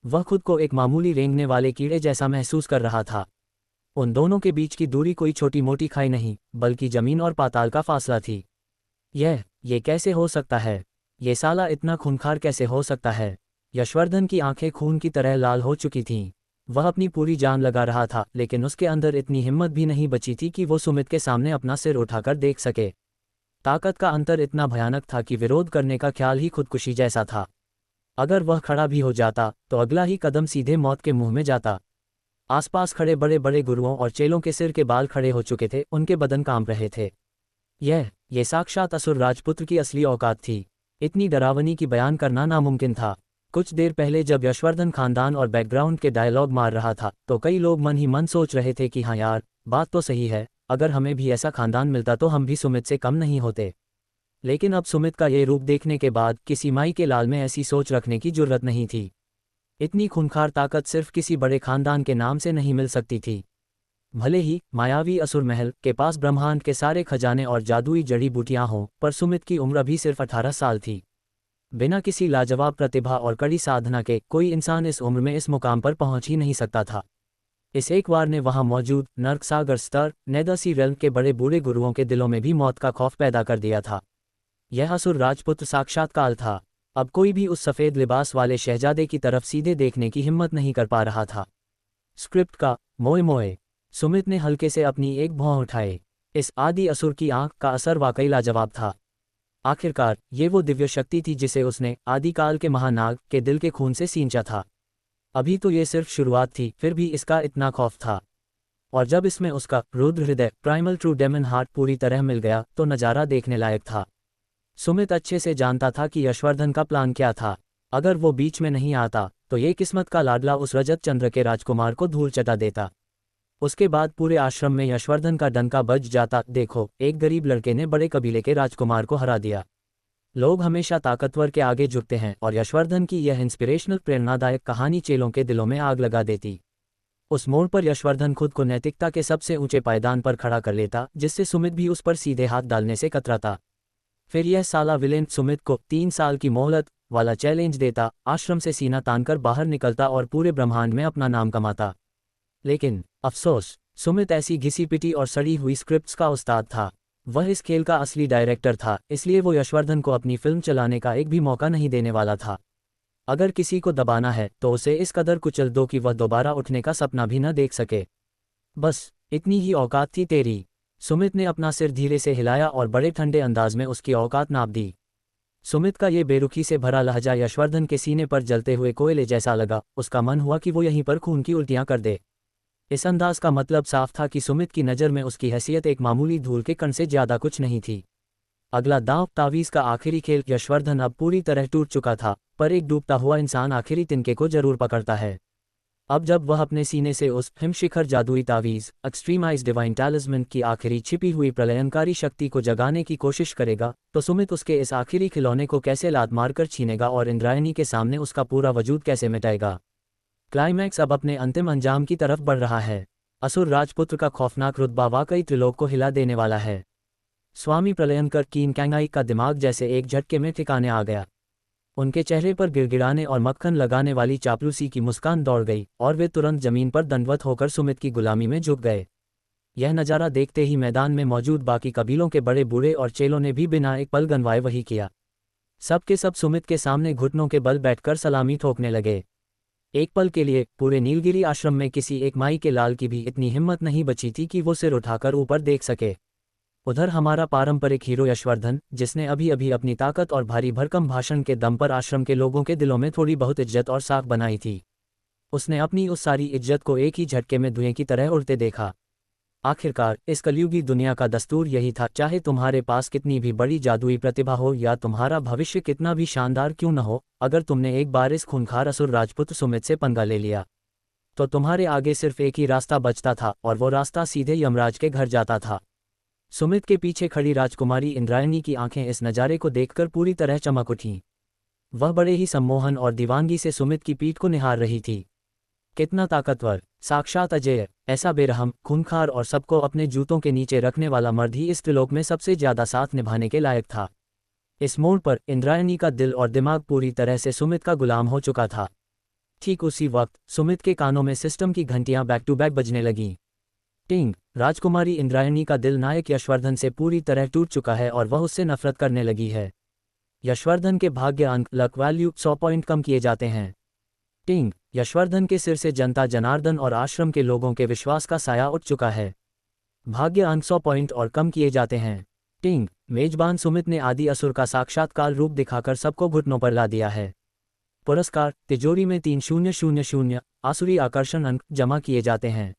वह खुद को एक मामूली रेंगने वाले कीड़े जैसा महसूस कर रहा था। उन दोनों के बीच की दूरी कोई छोटी मोटी खाई नहीं, बल्कि जमीन और पाताल का फासला थी। ये कैसे हो सकता है? ये साला इतना खूंखार कैसे हो सकता है? यशवर्धन की आंखें खून की तरह लाल हो चुकी थीं। वह अपनी पूरी जान लगा रहा था, लेकिन उसके अंदर इतनी हिम्मत भी नहीं बची थी कि वो सुमित के सामने अपना सिर उठाकर देख सके। ताकत का अंतर इतना भयानक था कि विरोध करने का ख्याल ही खुदकुशी जैसा था। अगर वह खड़ा भी हो जाता तो अगला ही कदम सीधे मौत के मुंह में जाता। आसपास खड़े बड़े बड़े गुरुओं और चेलों के सिर के बाल खड़े हो चुके थे, उनके बदन कांप रहे थे। ये साक्षात असुर राजपुत्र की असली औकात थी। इतनी डरावनी की बयान करना नामुमकिन था। कुछ देर पहले जब यशवर्धन खानदान और बैकग्राउंड के डायलॉग मार रहा था, तो कई लोग मन ही मन सोच रहे थे कि हाँ यार, बात तो सही है, अगर हमें भी ऐसा खानदान मिलता तो हम भी सुमित से कम नहीं होते। लेकिन अब सुमित का ये रूप देखने के बाद किसी माई के लाल में ऐसी सोच रखने की जुर्रत नहीं थी। इतनी खूंखार ताकत सिर्फ किसी बड़े खानदान के नाम से नहीं मिल सकती थी। भले ही मायावी असुर महल के पास ब्रह्मांड के सारे खजाने और जादुई जड़ी बूटियां हों, पर सुमित की उम्र अभी सिर्फ 18 साल थी। बिना किसी लाजवाब प्रतिभा और कड़ी साधना के कोई इंसान इस उम्र में इस मुकाम पर पहुंच ही नहीं सकता था। इस एक बार ने वहां मौजूद नर्क सागर स्तर नेदसी रेल्म के बड़े बूढ़े गुरुओं के दिलों में भी मौत का खौफ पैदा कर दिया था। यह असुर राजपुत्र साक्षात्कार था। अब कोई भी उस सफ़ेद लिबास वाले शहजादे की तरफ सीधे देखने की हिम्मत नहीं कर पा रहा था। स्क्रिप्ट का मोए मोए। सुमित ने हल्के से अपनी एक भौं उठाए। इस आदि असुर की आंख का असर वाकई लाजवाब था। आखिरकार ये वो दिव्य शक्ति थी जिसे उसने आदिकाल के महानाग के दिल के खून से सींचा था। अभी तो ये सिर्फ शुरुआत थी, फिर भी इसका इतना खौफ था। और जब इसमें उसका रुद्र हृदय प्राइमल ट्रू डेमन हार्ट पूरी तरह मिल गया तो नज़ारा देखने लायक था। सुमित अच्छे से जानता था कि यशवर्धन का प्लान क्या था। अगर वो बीच में नहीं आता तो ये किस्मत का लाडला उस रजत चंद्र के राजकुमार को धूल चटा देता। उसके बाद पूरे आश्रम में यशवर्धन का डंका बज जाता, देखो, एक गरीब लड़के ने बड़े कबीले के राजकुमार को हरा दिया। लोग हमेशा ताकतवर के आगे झुकते हैं, और यशवर्धन की यह इंस्पिरेशनल प्रेरणादायक कहानी चेलों के दिलों में आग लगा देती। उस मोड़ पर यशवर्धन खुद को नैतिकता के सबसे ऊंचे पायदान पर खड़ा कर लेता, जिससे सुमित भी उस पर सीधे हाथ डालने से कतराता। फिर यह साला विलेन सुमित को 3 साल की मोहलत वाला चैलेंज देता, आश्रम से सीना तानकर बाहर निकलता और पूरे ब्रह्मांड में अपना नाम कमाता। लेकिन अफसोस, सुमित ऐसी घिसी पिटी और सड़ी हुई स्क्रिप्ट्स का उस्ताद था। वह इस खेल का असली डायरेक्टर था, इसलिए वो यशवर्धन को अपनी फिल्म चलाने का एक भी मौका नहीं देने वाला था। अगर किसी को दबाना है तो उसे इस कदर कुचल दो कि वह दोबारा उठने का सपना भी न देख सके। बस इतनी ही औकात थी तेरी। सुमित ने अपना सिर धीरे से हिलाया और बड़े ठंडे अंदाज में उसकी औकात नाप दी। सुमित का ये बेरुखी से भरा लहजा यशवर्धन के सीने पर जलते हुए कोयले जैसा लगा। उसका मन हुआ कि वो यहीं पर खून की उल्टियां कर दे। इस अंदाज का मतलब साफ था कि सुमित की नज़र में उसकी हैसियत एक मामूली धूल के कण से ज़्यादा कुछ नहीं थी। अगला दांव तावीज़ का आखिरी खेल। यशवर्धन अब पूरी तरह टूट चुका था, पर एक डूबता हुआ इंसान आखिरी तिनके को जरूर पकड़ता है। अब जब वह अपने सीने से उस हिमशिखर जादुई तावीज़ एक्सट्रीमाइज डिवाइन टैलिस्मन की आखिरी छिपी हुई प्रलयनकारी शक्ति को जगाने की कोशिश करेगा, तो सुमित उसके इस आखिरी खिलौने को कैसे लात मारकर छीनेगा और इंद्रायणी के सामने उसका पूरा वजूद कैसे मिटाएगा। क्लाइमैक्स अब अपने अंतिम अंजाम की तरफ बढ़ रहा है। असुर राजपुत्र का खौफनाक रुतबा वाकई त्रिलोक को हिला देने वाला है। स्वामी प्रलयनकर कीन कैंगाई का दिमाग जैसे एक झटके में ठिकाने आ गया। उनके चेहरे पर गिड़गिड़ाने और मक्खन लगाने वाली चापलूसी की मुस्कान दौड़ गई, और वे तुरंत जमीन पर दंडवत होकर सुमित की गुलामी में झुक गए। यह नज़ारा देखते ही मैदान में मौजूद बाकी कबीलों के बड़े बूढ़े और चेलों ने भी बिना एक पल गनवाए वही किया। सब के सब सुमित के सामने घुटनों के बल बैठकर सलामी ठोकने लगे। एक पल के लिए पूरे नीलगिरी आश्रम में किसी एक माई के लाल की भी इतनी हिम्मत नहीं बची थी कि वो सिर उठाकर ऊपर देख सके। उधर हमारा पारंपरिक हीरो यशवर्धन, जिसने अभी अभी अपनी ताकत और भारी भरकम भाषण के दम पर आश्रम के लोगों के दिलों में थोड़ी बहुत इज्जत और साख बनाई थी, उसने अपनी उस सारी इज्जत को एक ही झटके में धुएं की तरह उड़ते देखा। आखिरकार इस कलयुगी दुनिया का दस्तूर यही था, चाहे तुम्हारे पास कितनी भी बड़ी जादुई प्रतिभा हो या तुम्हारा भविष्य कितना भी शानदार क्यों न हो, अगर तुमने एक बार इस खूंखार असुर राजपुत्र सुमित से पंगा ले लिया तो तुम्हारे आगे सिर्फ एक ही रास्ता बचता था, और वो रास्ता सीधे यमराज के घर जाता था। सुमित के पीछे खड़ी राजकुमारी इंद्रायणी की आंखें इस नज़ारे को देखकर पूरी तरह चमक उठीं। वह बड़े ही सम्मोहन और दीवानगी से सुमित की पीठ को निहार रही थी। कितना ताकतवर, साक्षात अजेय, ऐसा बेरहम, खूंखार और सबको अपने जूतों के नीचे रखने वाला मर्द ही इस त्रिलोक में सबसे ज्यादा साथ निभाने के लायक था। इस मोड़ पर इंद्रायणी का दिल और दिमाग पूरी तरह से सुमित का गुलाम हो चुका था। ठीक उसी वक्त सुमित के कानों में सिस्टम की घंटियां बैक टू बैक बजने लगीं। टिंग। राजकुमारी इंद्रायणी का दिल नायक यशवर्धन से पूरी तरह टूट चुका है और वह उससे नफरत करने लगी है। यशवर्धन के भाग्य अंक लक वैल्यू 100 पॉइंट कम किए जाते हैं। टिंग। यशवर्धन के सिर से जनता जनार्दन और आश्रम के लोगों के विश्वास का साया उठ चुका है। भाग्य अंक 100 पॉइंट और कम किए जाते हैं। टिंग। मेजबान सुमित ने आदि असुर का साक्षात्कार रूप दिखाकर सबको घुटनों पर ला दिया है। पुरस्कार तिजोरी में 3000 आसुरी आकर्षण अंक जमा किए जाते हैं।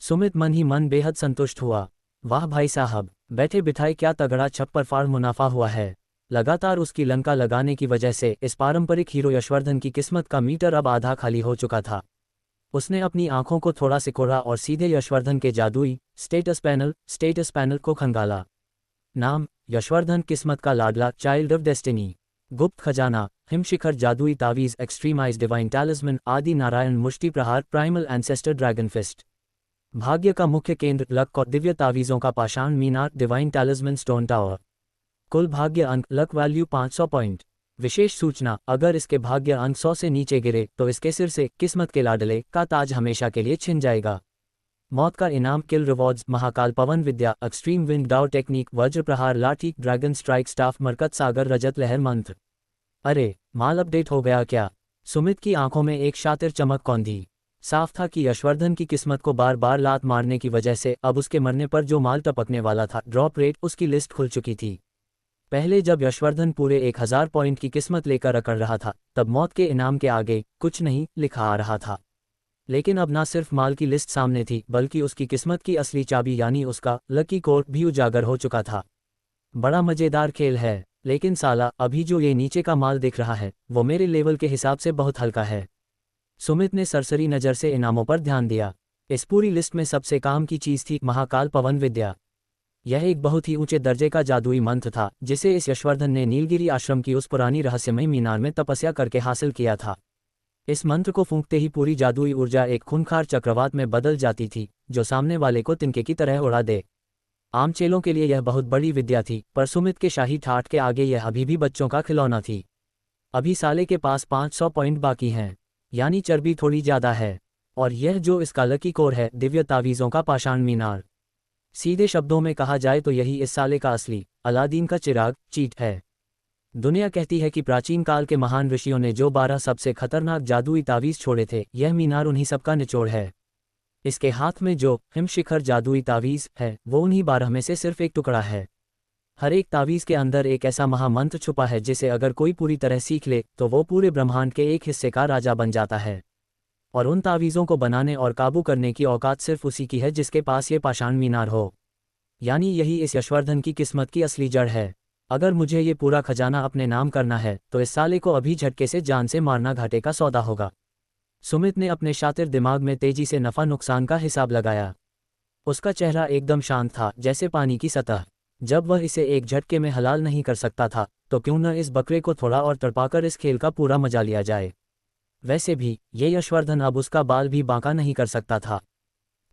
सुमित मन ही मन बेहद संतुष्ट हुआ। वाह भाई साहब, बैठे बिठाए क्या तगड़ा छप्पर फाड़ मुनाफा हुआ है। लगातार उसकी लंका लगाने की वजह से इस पारंपरिक हीरो यशवर्धन की किस्मत का मीटर अब आधा खाली हो चुका था। उसने अपनी आंखों को थोड़ा सिकोड़ा और सीधे यशवर्धन के जादुई स्टेटस पैनल को खंगाला। नाम यशवर्धन, किस्मत का लाडला, चाइल्ड ऑफ डेस्टिनी, गुप्त खजाना, हिमशिखर, जादुई तावीज, एक्सट्रीमाइज डिवाइन टैलिस्मन, आदि नारायण, मुष्टि प्रहार, प्राइमल एंसेस्टर, ड्रैगन फिस्ट, भाग्य का मुख्य केंद्र, लक और दिव्य तावीज़ों का पाषाण मीनार, डिवाइन टैलिस्मन, स्टोन टावर। कुल भाग्य अंक लक वैल्यू 500 पॉइंट। विशेष सूचना, अगर इसके भाग्य अंक 100 से नीचे गिरे तो इसके सिर से किस्मत के लाडले का ताज हमेशा के लिए छिन जाएगा। मौत का इनाम, किल रिवॉर्ड्स, महाकाल पवन विद्या, एक्सट्रीम विंड डाउ टेक्निक, वज्र प्रहार, लाठी, ड्रैगन स्ट्राइक, स्टाफ, मरकत सागर, रजत लहर, मंत्र। अरे, माल अपडेट हो गया क्या? सुमित की आंखों में एक शातिर चमक कौंधी। साफ था कि यशवर्धन की किस्मत को बार बार लात मारने की वजह से अब उसके मरने पर जो माल टपकने वाला था, ड्रॉप रेट, उसकी लिस्ट खुल चुकी थी। पहले जब यशवर्धन पूरे 1000 पॉइंट की किस्मत लेकर अकड़ रहा था, तब मौत के इनाम के आगे कुछ नहीं लिखा आ रहा था। लेकिन अब ना सिर्फ माल की लिस्ट सामने थी, बल्कि उसकी किस्मत की असली चाबी यानी उसका लकी कोड भी उजागर हो चुका था। बड़ा मजेदार खेल है, लेकिन साला अभी जो ये नीचे का माल दिख रहा है वो मेरे लेवल के हिसाब से बहुत हल्का है। सुमित ने सरसरी नज़र से इनामों पर ध्यान दिया। इस पूरी लिस्ट में सबसे काम की चीज़ थी महाकाल पवन विद्या। यह एक बहुत ही ऊंचे दर्जे का जादुई मंत्र था जिसे इस यशवर्धन ने नीलगिरी आश्रम की उस पुरानी रहस्यमयी मीनार में तपस्या करके हासिल किया था। इस मंत्र को फूंकते ही पूरी जादुई ऊर्जा एक खूंखार चक्रवात में बदल जाती थी जो सामने वाले को तिनके की तरह उड़ा दे। आम चेलों के लिए यह बहुत बड़ी विद्या थी, पर सुमित के शाही ठाठ के आगे यह अभी भी बच्चों का खिलौना थी। अभी साले के पास 500 पॉइंट बाकी हैं, यानी चर्बी थोड़ी ज़्यादा है। और यह जो इसका लकी कोर है, दिव्य तावीज़ों का पाषाण मीनार। सीधे शब्दों में कहा जाए तो यही इस साले का असली अलादीन का चिराग चीट है। दुनिया कहती है कि प्राचीन काल के महान ऋषियों ने जो 12 सबसे खतरनाक जादुई तावीज़ छोड़े थे, यह मीनार उन्हीं सबका निचोड़ है। इसके हाथ में जो हिमशिखर जादुई तावीज़ है वो उन्हीं 12 में से सिर्फ एक टुकड़ा है। हर एक तावीज़ के अंदर एक ऐसा महामंत्र छुपा है जिसे अगर कोई पूरी तरह सीख ले तो वो पूरे ब्रह्मांड के एक हिस्से का राजा बन जाता है। और उन तावीज़ों को बनाने और काबू करने की औकात सिर्फ उसी की है जिसके पास ये पाषाण मीनार हो। यानी यही इस यशवर्धन की किस्मत की असली जड़ है। अगर मुझे ये पूरा खजाना अपने नाम करना है तो इस साले को अभी झटके से जान से मारना घाटे का सौदा होगा। सुमित ने अपने शातिर दिमाग में तेजी से नफ़ा नुकसान का हिसाब लगाया। उसका चेहरा एकदम शांत था, जैसे पानी की सतह। जब वह इसे एक झटके में हलाल नहीं कर सकता था तो क्यों न इस बकरे को थोड़ा और तड़पाकर इस खेल का पूरा मजा लिया जाए। वैसे भी ये यशवर्धन अब उसका बाल भी बांका नहीं कर सकता था।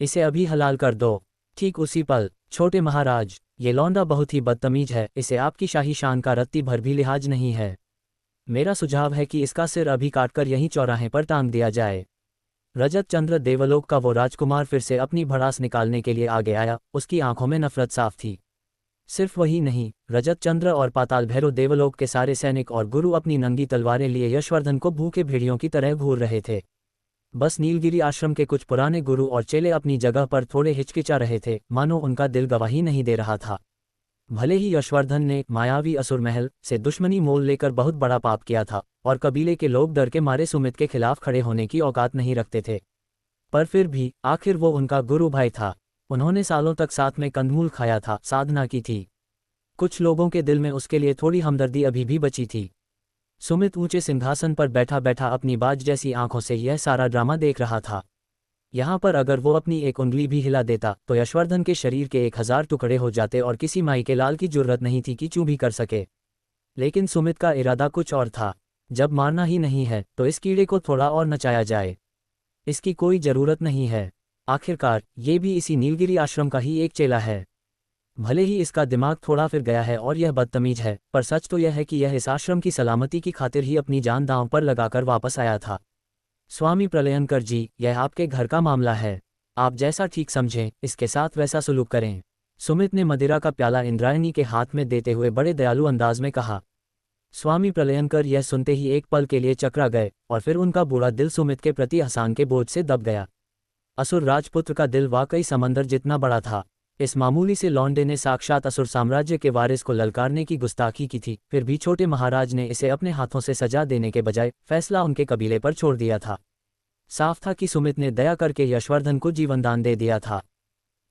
इसे अभी हलाल कर दो। ठीक उसी पल, छोटे महाराज, ये लौंडा बहुत ही बदतमीज है, इसे आपकी शाही शान का रत्ती भर भी लिहाज नहीं है। मेरा सुझाव है कि इसका सिर अभी काटकर यहीं चौराहे पर टांग दिया जाए। रजत चंद्र देवलोक का वो राजकुमार फिर से अपनी भड़ास निकालने के लिए आगे आया। उसकी आंखों में नफरत साफ थी। सिर्फ वही नहीं, रजत चंद्र और पाताल भैरव देवलोक के सारे सैनिक और गुरु अपनी नंगी तलवारें लिए यशवर्धन को भूखे भेड़ियों की तरह घूर रहे थे। बस नीलगिरी आश्रम के कुछ पुराने गुरु और चेले अपनी जगह पर थोड़े हिचकिचा रहे थे, मानो उनका दिल गवाही नहीं दे रहा था। भले ही यशवर्धन ने मायावी असुर महल से दुश्मनी मोल लेकर बहुत बड़ा पाप किया था और कबीले के लोग डर के मारे सुमित के खिलाफ खड़े होने की औकात नहीं रखते थे, पर फिर भी आखिर वो उनका गुरु भाई था। उन्होंने सालों तक साथ में कंदमूल खाया था, साधना की थी। कुछ लोगों के दिल में उसके लिए थोड़ी हमदर्दी अभी भी बची थी। सुमित ऊंचे सिंहासन पर बैठा बैठा अपनी बाज जैसी आंखों से यह सारा ड्रामा देख रहा था। यहाँ पर अगर वो अपनी एक उंगली भी हिला देता तो यशवर्धन के शरीर के 1000 टुकड़े हो जाते और किसी माई के लाल की जरूरत नहीं थी कि चूं भी कर सके। लेकिन सुमित का इरादा कुछ और था। जब मारना ही नहीं है तो इस कीड़े को थोड़ा और नचाया जाए। इसकी कोई जरूरत नहीं है। आखिरकार ये भी इसी नीलगिरी आश्रम का ही एक चेला है। भले ही इसका दिमाग थोड़ा फिर गया है और यह बदतमीज है, पर सच तो यह है कि यह इस आश्रम की सलामती की खातिर ही अपनी जान दांव पर लगाकर वापस आया था। स्वामी प्रलयनकर जी, यह आपके घर का मामला है। आप जैसा ठीक समझें इसके साथ वैसा सलूक करें। सुमित ने मदिरा का प्याला इंद्रायणी के हाथ में देते हुए बड़े दयालु अंदाज में कहा। स्वामी प्रलयनकर यह सुनते ही एक पल के लिए चकरा गए और फिर उनका बूढ़ा दिल सुमित के प्रति एहसान के बोझ से दब गया। असुर राजपुत्र का दिल वाकई समंदर जितना बड़ा था। इस मामूली से लौंडे ने साक्षात असुर साम्राज्य के वारिस को ललकारने की गुस्ताखी की थी, फिर भी छोटे महाराज ने इसे अपने हाथों से सजा देने के बजाय फैसला उनके कबीले पर छोड़ दिया था। साफ था कि सुमित ने दया करके यशवर्धन को जीवनदान दे दिया था।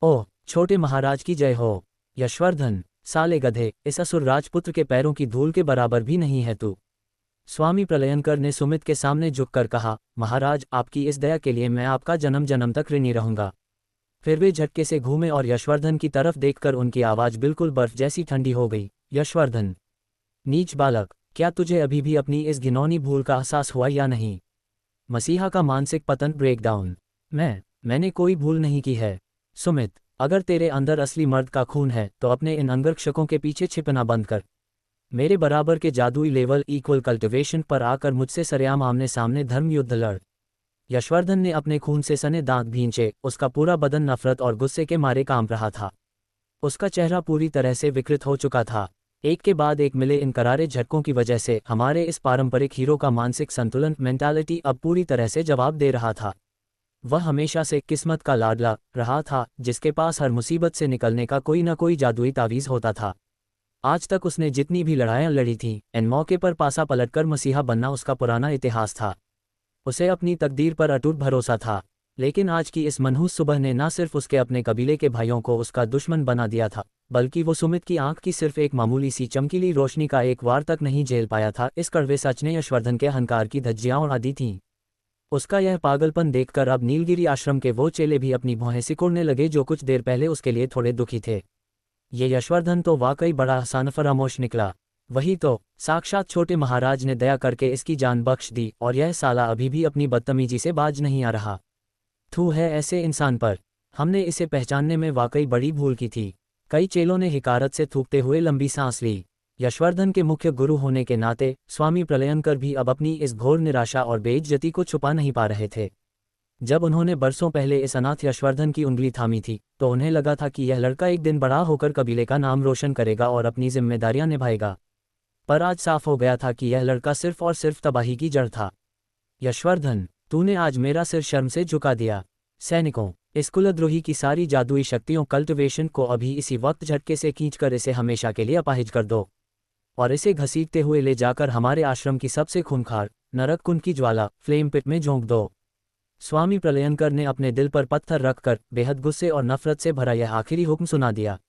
ओह, छोटे महाराज की जय हो। यशवर्धन, साले गधे, इस असुर राजपुत्र के पैरों की धूल के बराबर भी नहीं है तू। स्वामी प्रलयनकर ने सुमित के सामने झुककर कहा, महाराज, आपकी इस दया के लिए मैं आपका जन्म जन्म तक ऋणी रहूंगा। फिर वे झटके से घूमे और यशवर्धन की तरफ देखकर उनकी आवाज़ बिल्कुल बर्फ जैसी ठंडी हो गई। यशवर्धन, नीच बालक, क्या तुझे अभी भी अपनी इस घिनौनी भूल का एहसास हुआ या नहीं? मसीहा का मानसिक पतन, ब्रेकडाउन। मैंने कोई भूल नहीं की है। सुमित, अगर तेरे अंदर असली मर्द का खून है तो अपने इन अंगरक्षकों के पीछे छिपना बंद कर। मेरे बराबर के जादुई लेवल इक्वल कल्टिवेशन पर आकर मुझसे सरेआम आमने सामने धर्म युद्ध लड़। यशवर्धन ने अपने खून से सने दांत भींचे, उसका पूरा बदन नफरत और गुस्से के मारे कांप रहा था। उसका चेहरा पूरी तरह से विकृत हो चुका था। एक के बाद एक मिले इन करारे झटकों की वजह से हमारे इस पारंपरिक हीरो का मानसिक संतुलन, मेंटालिटी अब पूरी तरह से जवाब दे रहा था। वह हमेशा से किस्मत का लाडला रहा था, जिसके पास हर मुसीबत से निकलने का कोई न कोई जादुई तावीज़ होता था। आज तक उसने जितनी भी लड़ाइयाँ लड़ी थीं, इन मौके पर पासा पलटकर मसीहा बनना उसका पुराना इतिहास था। उसे अपनी तकदीर पर अटूट भरोसा था। लेकिन आज की इस मनहूस सुबह ने न सिर्फ उसके अपने कबीले के भाइयों को उसका दुश्मन बना दिया था, बल्कि वो सुमित की आंख की सिर्फ एक मामूली सी चमकीली रोशनी का एक वार तक नहीं झेल पाया था। इस कड़वे सच ने यशवर्धन के अहंकार की धज्जियां उड़ा दी थीं। उसका यह पागलपन देखकर अब नीलगिरी आश्रम के वो चेले भी अपनी भौहें सिकुड़ने लगे जो कुछ देर पहले उसके लिए थोड़े दुखी थे। ये यशवर्धन तो वाकई बड़ा हसान फरामोश निकला। वही तो, साक्षात छोटे महाराज ने दया करके इसकी जान बख्श दी और यह साला अभी भी अपनी बदतमीजी से बाज नहीं आ रहा। थू है ऐसे इंसान पर। हमने इसे पहचानने में वाकई बड़ी भूल की थी। कई चेलों ने हिकारत से थूकते हुए लंबी सांस ली। यशवर्धन के मुख्य गुरु होने के नाते स्वामी प्रलयनकर भी अब अपनी इस घोर निराशा और बेइज्जती को छुपा नहीं पा रहे थे। जब उन्होंने बरसों पहले इस अनाथ यशवर्धन की उंगली थामी थी तो उन्हें लगा था कि यह लड़का एक दिन बड़ा होकर कबीले का नाम रोशन करेगा और अपनी जिम्मेदारियां निभाएगा। पर आज साफ हो गया था कि यह लड़का सिर्फ और सिर्फ तबाही की जड़ था। यशवर्धन, तूने आज मेरा सिर शर्म से झुका दिया। सैनिकों, इस कुलद्रोही की सारी जादुई शक्तियों कल्टिवेशन को अभी इसी वक्त झटके से खींचकर इसे हमेशा के लिए अपाहिज कर दो और इसे घसीटते हुए ले जाकर हमारे आश्रम की सबसे खूंखार नरक कुंड की ज्वाला फ्लेम पिट में झोंक दो। स्वामी प्रलयनकर ने अपने दिल पर पत्थर रखकर बेहद गुस्से और नफरत से भरा यह आखिरी हुक्म सुना दिया।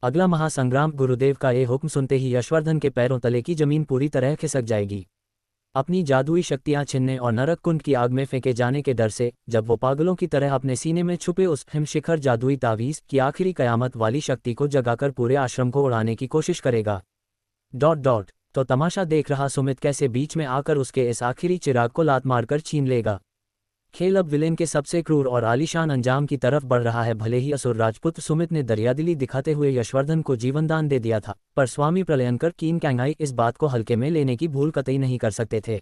अगला महासंग्राम। गुरुदेव का ये हुक्म सुनते ही यशवर्धन के पैरों तले की जमीन पूरी तरह खिसक जाएगी। अपनी जादुई शक्तियां छिनने और नरक कुंड की आग में फेंके जाने के डर से जब वो पागलों की तरह अपने सीने में छुपे उस हिमशिखर जादुई तावीज़ की आखिरी कयामत वाली शक्ति को जगाकर पूरे आश्रम को उड़ाने की कोशिश करेगा। ... तो तमाशा देख रहा सुमित कैसे बीच में आकर उसके इस आखिरी चिराग को लात मारकर छीन लेगा। खेल अब विलेन के सबसे क्रूर और आलीशान अंजाम की तरफ बढ़ रहा है। भले ही असुर राजपुत्र सुमित ने दरियादिली दिखाते हुए यशवर्धन को जीवनदान दे दिया था, पर स्वामी प्रलयनकर कीन कैंगाई इस बात को हल्के में लेने की भूल कतई नहीं कर सकते थे।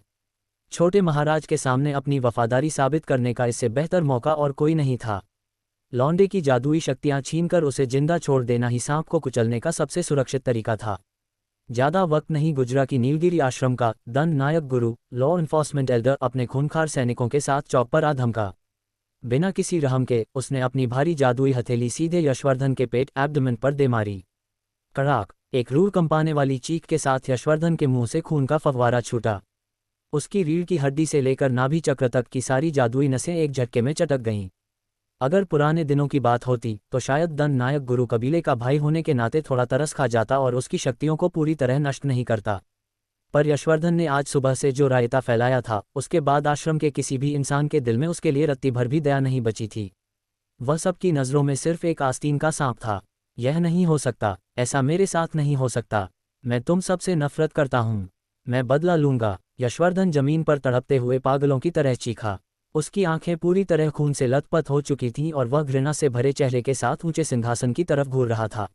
छोटे महाराज के सामने अपनी वफादारी साबित करने का इससे बेहतर मौका और कोई नहीं था। लौंडे की जादुई शक्तियां छीनकर उसे जिंदा छोड़ देना ही सांप को कुचलने का सबसे सुरक्षित तरीका था। ज्यादा वक्त नहीं गुजरा कि नीलगिरी आश्रम का दंड नायक गुरु, लॉ इन्फोर्समेंट एल्डर, अपने खूंखार सैनिकों के साथ चौक पर आ धमका। बिना किसी रहम के उसने अपनी भारी जादुई हथेली सीधे यशवर्धन के पेट एब्डोमेन पर दे मारी। कड़ाक, एक रूह कंपाने वाली चीख के साथ यशवर्धन के मुंह से खून का फव्वारा छूटा। उसकी रीढ़ की हड्डी से लेकर नाभि चक्र तक की सारी जादुई नसें एक झटके में चटक गईं। अगर पुराने दिनों की बात होती तो शायद दंड नायक गुरु कबीले का भाई होने के नाते थोड़ा तरस खा जाता और उसकी शक्तियों को पूरी तरह नष्ट नहीं करता। पर यशवर्धन ने आज सुबह से जो रायता फैलाया था, उसके बाद आश्रम के किसी भी इंसान के दिल में उसके लिए रत्ती भर भी दया नहीं बची थी। वह सबकी नज़रों में सिर्फ एक आस्तीन का सांप था। यह नहीं हो सकता, ऐसा मेरे साथ नहीं हो सकता। मैं तुम सबसे नफरत करता हूँ। मैं बदला लूंगा। यशवर्धन जमीन पर तड़पते हुए पागलों की तरह चीखा। उसकी आंखें पूरी तरह खून से लथपथ हो चुकी थीं और वह घृणा से भरे चेहरे के साथ ऊंचे सिंहासन की तरफ घूर रहा था।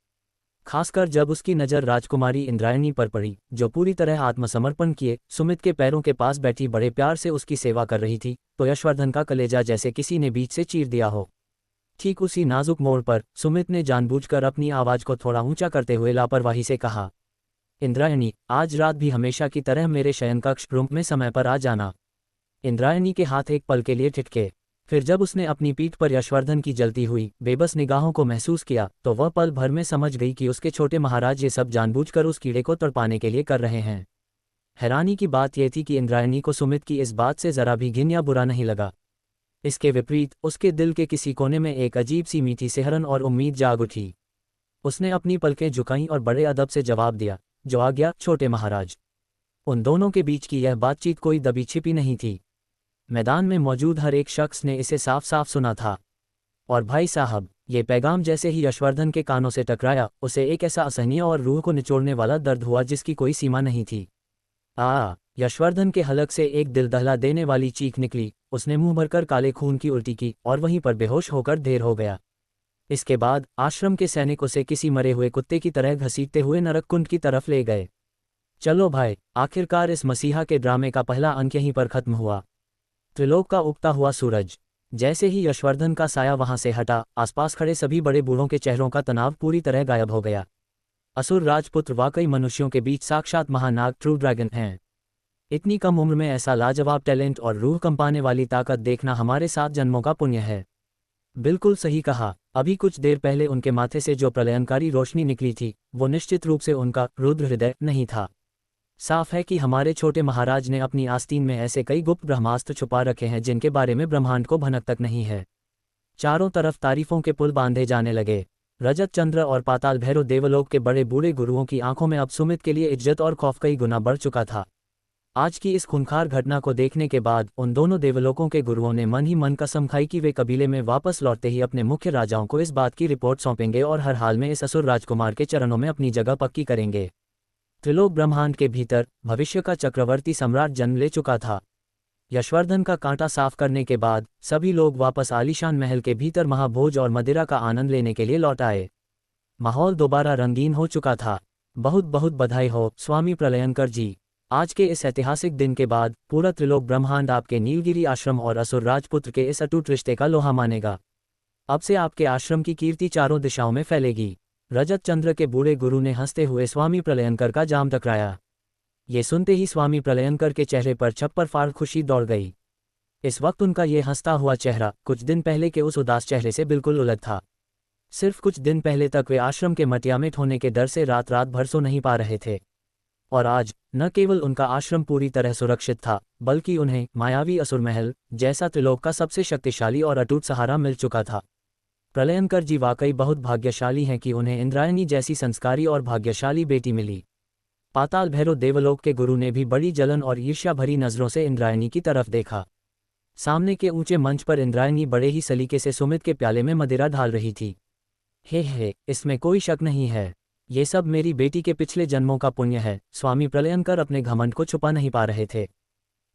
खासकर जब उसकी नज़र राजकुमारी इंद्रायणी पर पड़ी, जो पूरी तरह आत्मसमर्पण किए सुमित के पैरों के पास बैठी बड़े प्यार से उसकी सेवा कर रही थी, तो यशवर्धन का कलेजा जैसे किसी ने बीच से चीर दिया हो। ठीक उसी नाजुक मोड़ पर सुमित ने जानबूझकर अपनी आवाज़ को थोड़ा ऊंचा करते हुए लापरवाही से कहा, इंद्रायणी, आज रात भी हमेशा की तरह मेरे शयनकक्ष रूम में समय पर आ जाना। इंद्रायणी के हाथ एक पल के लिए ठिठके। फिर जब उसने अपनी पीठ पर यशवर्धन की जलती हुई बेबस निगाहों को महसूस किया, तो वह पल भर में समझ गई कि उसके छोटे महाराज ये सब जानबूझकर उस कीड़े को तड़पाने के लिए कर रहे हैं। हैरानी की बात यह थी कि इंद्रायणी को सुमित की इस बात से जरा भी घिन या बुरा नहीं लगा। इसके विपरीत उसके दिल के किसी कोने में एक अजीब सी मीठी सिहरन और उम्मीद जाग उठी। उसने अपनी पलकें झुकाईं और बड़े अदब से जवाब दिया, जो आज्ञा छोटे महाराज। उन दोनों के बीच की यह बातचीत कोई दबी छिपी नहीं थी। मैदान में मौजूद हर एक शख्स ने इसे साफ साफ सुना था। और भाई साहब, ये पैगाम जैसे ही यशवर्धन के कानों से टकराया, उसे एक ऐसा असहनीय और रूह को निचोड़ने वाला दर्द हुआ जिसकी कोई सीमा नहीं थी। यशवर्धन के हलक से एक दिल दहला देने वाली चीख निकली। उसने मुंह भरकर काले खून की उल्टी की और वहीं पर बेहोश होकर ढेर हो गया। इसके बाद आश्रम के सैनिक उसे किसी मरे हुए कुत्ते की तरह घसीटते हुए नरक कुंड की तरफ ले गए। चलो भाई, आखिरकार इस मसीहा के ड्रामे का पहला अंक यहीं पर खत्म हुआ। त्रिलोक का उगता हुआ सूरज। जैसे ही यशवर्धन का साया वहां से हटा, आसपास खड़े सभी बड़े बूढ़ों के चेहरों का तनाव पूरी तरह गायब हो गया। असुर राजपुत्र वाकई मनुष्यों के बीच साक्षात महानाग ट्रू ड्रैगन हैं। इतनी कम उम्र में ऐसा लाजवाब टैलेंट और रूह कंपाने वाली ताकत देखना हमारे 7 जन्मों का पुण्य है। बिल्कुल सही कहा। अभी कुछ देर पहले उनके माथे से जो प्रलयनकारी रोशनी निकली थी, वो निश्चित रूप से उनका रुद्र हृदय नहीं था। साफ है कि हमारे छोटे महाराज ने अपनी आस्तीन में ऐसे कई गुप्त ब्रह्मास्त्र छुपा रखे हैं जिनके बारे में ब्रह्मांड को भनक तक नहीं है। चारों तरफ तारीफों के पुल बांधे जाने लगे। रजत चंद्र और पाताल भैरव देवलोक के बड़े बूढ़े गुरुओं की आंखों में अब सुमित के लिए इज्जत और खौफ कई गुना बढ़ चुका था। आज की इस खूंखार घटना को देखने के बाद उन दोनों देवलोकों के गुरुओं ने मन ही मन कसम खाई कि वे कबीले में वापस लौटते ही अपने मुख्य राजाओं को इस बात की रिपोर्ट सौंपेंगे और हर हाल में इस असुर राजकुमार के चरणों में अपनी जगह पक्की करेंगे। त्रिलोक ब्रह्मांड के भीतर भविष्य का चक्रवर्ती सम्राट जन्म ले चुका था। यशवर्धन का कांटा साफ करने के बाद सभी लोग वापस आलीशान महल के भीतर महाभोज और मदिरा का आनंद लेने के लिए लौट आए। माहौल दोबारा रंगीन हो चुका था। बहुत बहुत बधाई हो स्वामी प्रलयंकर जी। आज के इस ऐतिहासिक दिन के बाद पूरा त्रिलोक ब्रह्मांड आपके नीलगिरी आश्रम और असुर राजपुत्र के इस अटूट रिश्ते का लोहा मानेगा। अब से आपके आश्रम की कीर्ति चारों दिशाओं में फैलेगी। रजत चंद्र के बूढ़े गुरु ने हंसते हुए स्वामी प्रलयंकर का जाम टकराया। ये सुनते ही स्वामी प्रलयंकर के चेहरे पर छप्पर फाड़ खुशी दौड़ गई। इस वक्त उनका ये हंसता हुआ चेहरा कुछ दिन पहले के उस उदास चेहरे से बिल्कुल अलग था। सिर्फ कुछ दिन पहले तक वे आश्रम के मटियामेट होने के डर से रात रात भर सो नहीं पा रहे थे, और आज न केवल उनका आश्रम पूरी तरह सुरक्षित था, बल्कि उन्हें मायावी असुर महल जैसा त्रिलोक का सबसे शक्तिशाली और अटूट सहारा मिल चुका था। प्रलयंकर जी वाकई बहुत भाग्यशाली हैं कि उन्हें इंद्रायणी जैसी संस्कारी और भाग्यशाली बेटी मिली। पाताल भैरव देवलोक के गुरु ने भी बड़ी जलन और ईर्ष्या भरी नजरों से इंद्रायणी की तरफ देखा। सामने के ऊंचे मंच पर इंद्रायणी बड़े ही सलीके से सुमित के प्याले में मदिरा ढाल रही थी। हे, इसमें कोई शक नहीं है, ये सब मेरी बेटी के पिछले जन्मों का पुण्य है। स्वामी प्रलयंकर अपने घमंड को छुपा नहीं पा रहे थे।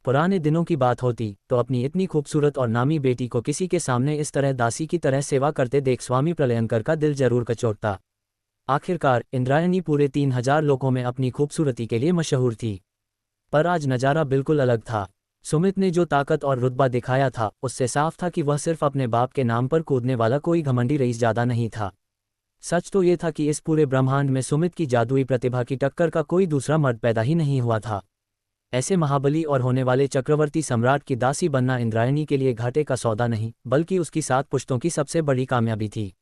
पुराने दिनों की बात होती तो अपनी इतनी खूबसूरत और नामी बेटी को किसी के सामने इस तरह दासी की तरह सेवा करते देख स्वामी प्रलयंकर का दिल जरूर कचोटता। आखिरकार इंद्रायणी पूरे 3000 लोगों में अपनी खूबसूरती के लिए मशहूर थी। पर आज नज़ारा बिल्कुल अलग था। सुमित ने जो ताकत और रुतबा दिखाया था, उससे साफ था कि वह सिर्फ अपने बाप के नाम पर कूदने वाला कोई घमंडी रईस ज़्यादा नहीं था। सच तो ये था कि इस पूरे ब्रह्मांड में सुमित की जादुई प्रतिभा की टक्कर का कोई दूसरा मर्द पैदा ही नहीं हुआ था। ऐसे महाबली और होने वाले चक्रवर्ती सम्राट की दासी बनना इंद्रायणी के लिए घाटे का सौदा नहीं, बल्कि उसकी 7 पुश्तों की सबसे बड़ी कामयाबी थी।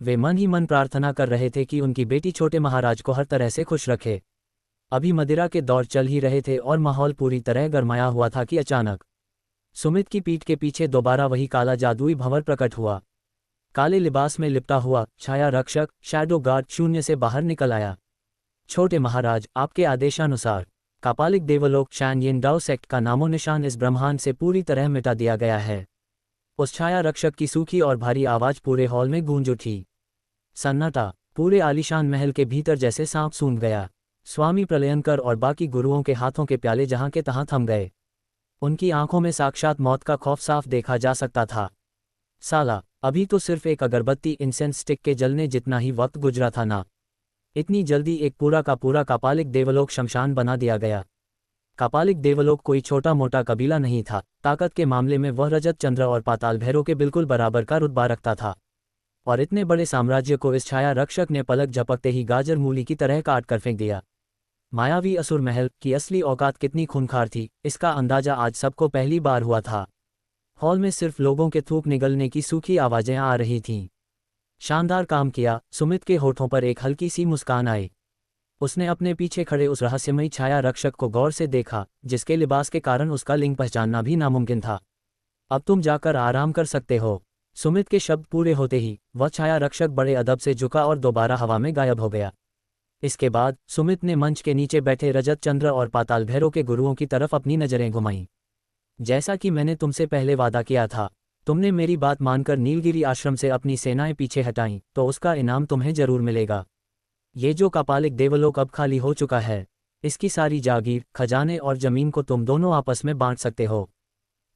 वे मन ही मन प्रार्थना कर रहे थे कि उनकी बेटी छोटे महाराज को हर तरह से खुश रखे। अभी मदिरा के दौर चल ही रहे थे और माहौल पूरी तरह गरमाया हुआ था कि अचानक सुमित की पीठ के पीछे दोबारा वही काला जादुई भंवर प्रकट हुआ। काले लिबास में लिपटा हुआ छाया रक्षक शैडो गार्ड शून्य से बाहर निकल आया। छोटे महाराज, आपके आदेशानुसार कापालिक देवलोक शैन येन डाओ सेक्ट का नामो निशान इस ब्रह्मांड से पूरी तरह मिटा दिया गया है। उस छाया रक्षक की सूखी और भारी आवाज पूरे हॉल में गूंज उठी। सन्नाटा पूरे आलीशान महल के भीतर जैसे सांप सूंघ गया। स्वामी प्रलयनकर और बाकी गुरुओं के हाथों के प्याले जहां के तहां थम गए। उनकी आंखों में साक्षात मौत का खौफ साफ देखा जा सकता था। साला, अभी तो सिर्फ एक अगरबत्ती इंसेंस स्टिक के जलने जितना ही वक्त गुजरा था ना। इतनी जल्दी एक पूरा का पूरा कापालिक देवलोक शमशान बना दिया गया। कापालिक देवलोक कोई छोटा मोटा कबीला नहीं था। ताकत के मामले में वह रजत चंद्र और पाताल भैरव के बिल्कुल बराबर का रुतबा रखता था। और इतने बड़े साम्राज्य को इस छाया रक्षक ने पलक झपकते ही गाजर मूली की तरह काट कर फेंक दिया। मायावी असुर महल की असली औकात कितनी खूंखार थी, इसका अंदाजा आज सबको पहली बार हुआ था। हॉल में सिर्फ लोगों के थूक निगलने की सूखी आवाजें आ रही थीं। शानदार काम किया। सुमित के होठों पर एक हल्की सी मुस्कान आई। उसने अपने पीछे खड़े उस रहस्यमयी छाया रक्षक को गौर से देखा, जिसके लिबास के कारण उसका लिंग पहचानना भी नामुमकिन था। अब तुम जाकर आराम कर सकते हो। सुमित के शब्द पूरे होते ही वह छाया रक्षक बड़े अदब से झुका और दोबारा हवा में गायब हो गया। इसके बाद सुमित ने मंच के नीचे बैठे रजत चंद्र और पाताल भैरव के गुरुओं की तरफ अपनी नजरें घुमाईं। जैसा कि मैंने तुमसे पहले वादा किया था, तुमने मेरी बात मानकर नीलगिरी आश्रम से अपनी सेनाएं पीछे हटाईं, तो उसका इनाम तुम्हें जरूर मिलेगा। ये जो कापालिक देवलोक अब खाली हो चुका है, इसकी सारी जागीर, खजाने और जमीन को तुम दोनों आपस में बांट सकते हो।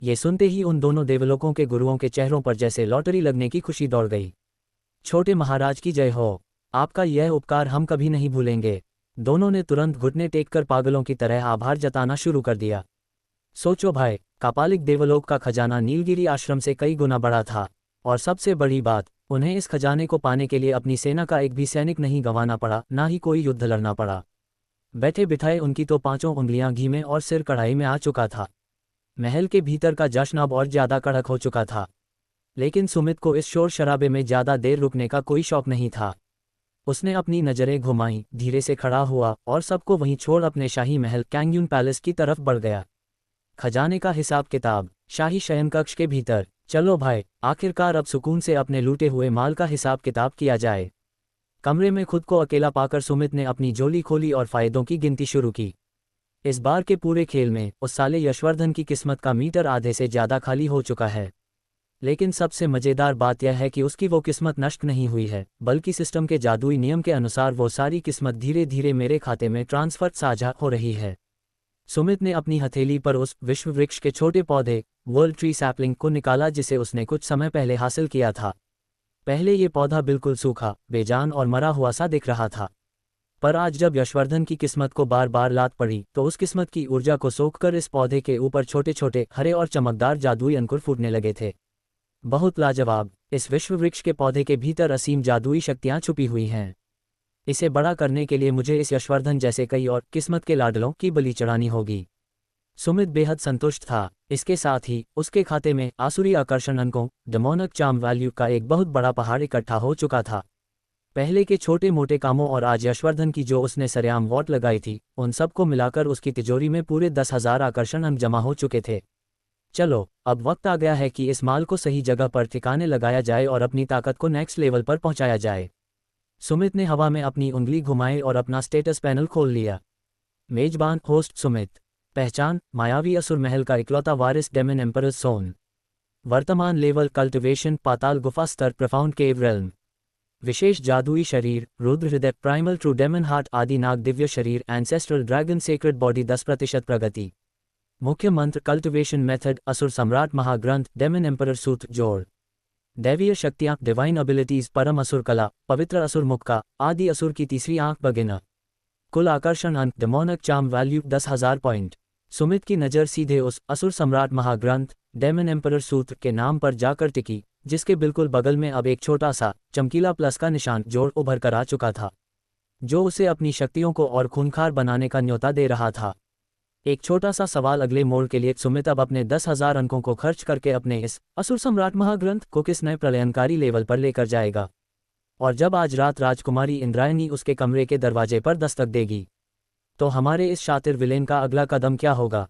ये सुनते ही उन दोनों देवलोकों के गुरुओं के चेहरों पर जैसे लॉटरी लगने की खुशी दौड़ गई। छोटे महाराज की जय हो। आपका यह उपकार हम कभी नहीं भूलेंगे। दोनों ने तुरंत घुटने टेककर पागलों की तरह आभार जताना शुरू कर दिया। सोचो भाई, कापालिक देवलोक का खजाना नीलगिरी आश्रम से कई गुना बड़ा था, और सबसे बड़ी बात, उन्हें इस खजाने को पाने के लिए अपनी सेना का एक भी सैनिक नहीं गंवाना पड़ा, ना ही कोई युद्ध लड़ना पड़ा। बैठे बिठाए उनकी तो 5 उंगलियां घी में और सिर कढ़ाई में आ चुका था। महल के भीतर का जश्न अब और ज्यादा कड़क हो चुका था। लेकिन सुमित को इस शोर शराबे में ज्यादा देर रुकने का कोई शौक नहीं था। उसने अपनी नजरें घुमाईं, धीरे से खड़ा हुआ और सबको वहीं छोड़ अपने शाही महल कैंग्यून पैलेस की तरफ बढ़ गया। खजाने का हिसाब किताब शाही शयनकक्ष के भीतर। चलो भाई, आखिरकार अब सुकून से अपने लूटे हुए माल का हिसाब किताब किया जाए। कमरे में खुद को अकेला पाकर सुमित ने अपनी झोली खोली और फायदों की गिनती शुरू की। इस बार के पूरे खेल में उस साले यशवर्धन की किस्मत का मीटर आधे से ज्यादा खाली हो चुका है। लेकिन सबसे मजेदार बात यह है कि उसकी वो किस्मत नष्ट नहीं हुई है, बल्कि सिस्टम के जादुई नियम के अनुसार वो सारी किस्मत धीरे धीरे मेरे खाते में ट्रांसफर साझा हो रही है। सुमित ने अपनी हथेली पर उस विश्व वृक्ष के छोटे पौधे वर्ल्ड ट्री सैपलिंग को निकाला जिसे उसने कुछ समय पहले हासिल किया था। पहले ये पौधा बिल्कुल सूखा, बेजान और मरा हुआ सा दिख रहा था, पर आज जब यशवर्धन की किस्मत को बार बार लात पड़ी तो उस किस्मत की ऊर्जा को सोखकर इस पौधे के ऊपर छोटे छोटे हरे और चमकदार जादुई अंकुर फूटने लगे थे। बहुत लाजवाब। इस विश्व वृक्ष के पौधे के भीतर असीम जादुई शक्तियां छुपी हुई हैं। इसे बड़ा करने के लिए मुझे इस यशवर्धन जैसे कई और किस्मत के लाडलों की बलि चढ़ानी होगी। सुमित बेहद संतुष्ट था। इसके साथ ही उसके खाते में आसुरी आकर्षण अंकों डेमोनिक चार्म वैल्यू का एक बहुत बड़ा पहाड़ इकट्ठा हो चुका था। पहले के छोटे मोटे कामों और आज यशवर्धन की जो उसने सरेआम वोट लगाई थी, उन सबको मिलाकर उसकी तिजोरी में पूरे 10,000 आकर्षण अंक जमा हो चुके थे। चलो, अब वक्त आ गया है कि इस माल को सही जगह पर ठिकाने लगाया जाए और अपनी ताकत को नेक्स्ट लेवल पर पहुंचाया जाए। सुमित ने हवा में अपनी उंगली घुमाई और अपना स्टेटस पैनल खोल लिया। मेजबान होस्ट सुमित। पहचान मायावी असुर महल का इकलौता वारिस डेमन एम्परर सोन। वर्तमान लेवल कल्टिवेशन पाताल गुफा स्तर प्रोफाउंड केव रेल्म। विशेष जादुई शरीर रुद्र हृदय प्राइमल ट्रू डेमन हार्ट आदि नाग दिव्य शरीर एंसेस्ट्रल ड्रैगन सेक्रेड बॉडी 10% प्रगति। मुख्य मंत्र कल्टिवेशन मेथड असुर सम्राट महाग्रंथ डेमन एम्परर सूत्र जोड़। दैवीय शक्तियां डिवाइन एबिलिटीज परम असुर कला पवित्र असुर मुक्का आदि असुर की तीसरी आंख बगिना। कुल आकर्षण अंक demonic charm value 10,000 point. Sumit की नज़र सीधे उस असुर सम्राट महाग्रंथ डेमन एम्परर सूत्र के नाम पर जाकर टिकी जिसके बिल्कुल बगल में अब एक छोटा सा चमकीला प्लस का निशान जोड़ उभर कर आ चुका था, जो उसे अपनी शक्तियों को और खूंखार बनाने का न्योता दे रहा था। एक छोटा सा सवाल अगले मोड़ के लिए, सुमित अब अपने 10,000 अंकों को खर्च करके अपने इस असुर सम्राट महाग्रंथ को किस नए प्रलयनकारी लेवल पर लेकर जाएगा? और जब आज रात राजकुमारी इंद्रायणी उसके कमरे के दरवाजे पर दस्तक देगी, तो हमारे इस शातिर विलेन का अगला कदम क्या होगा?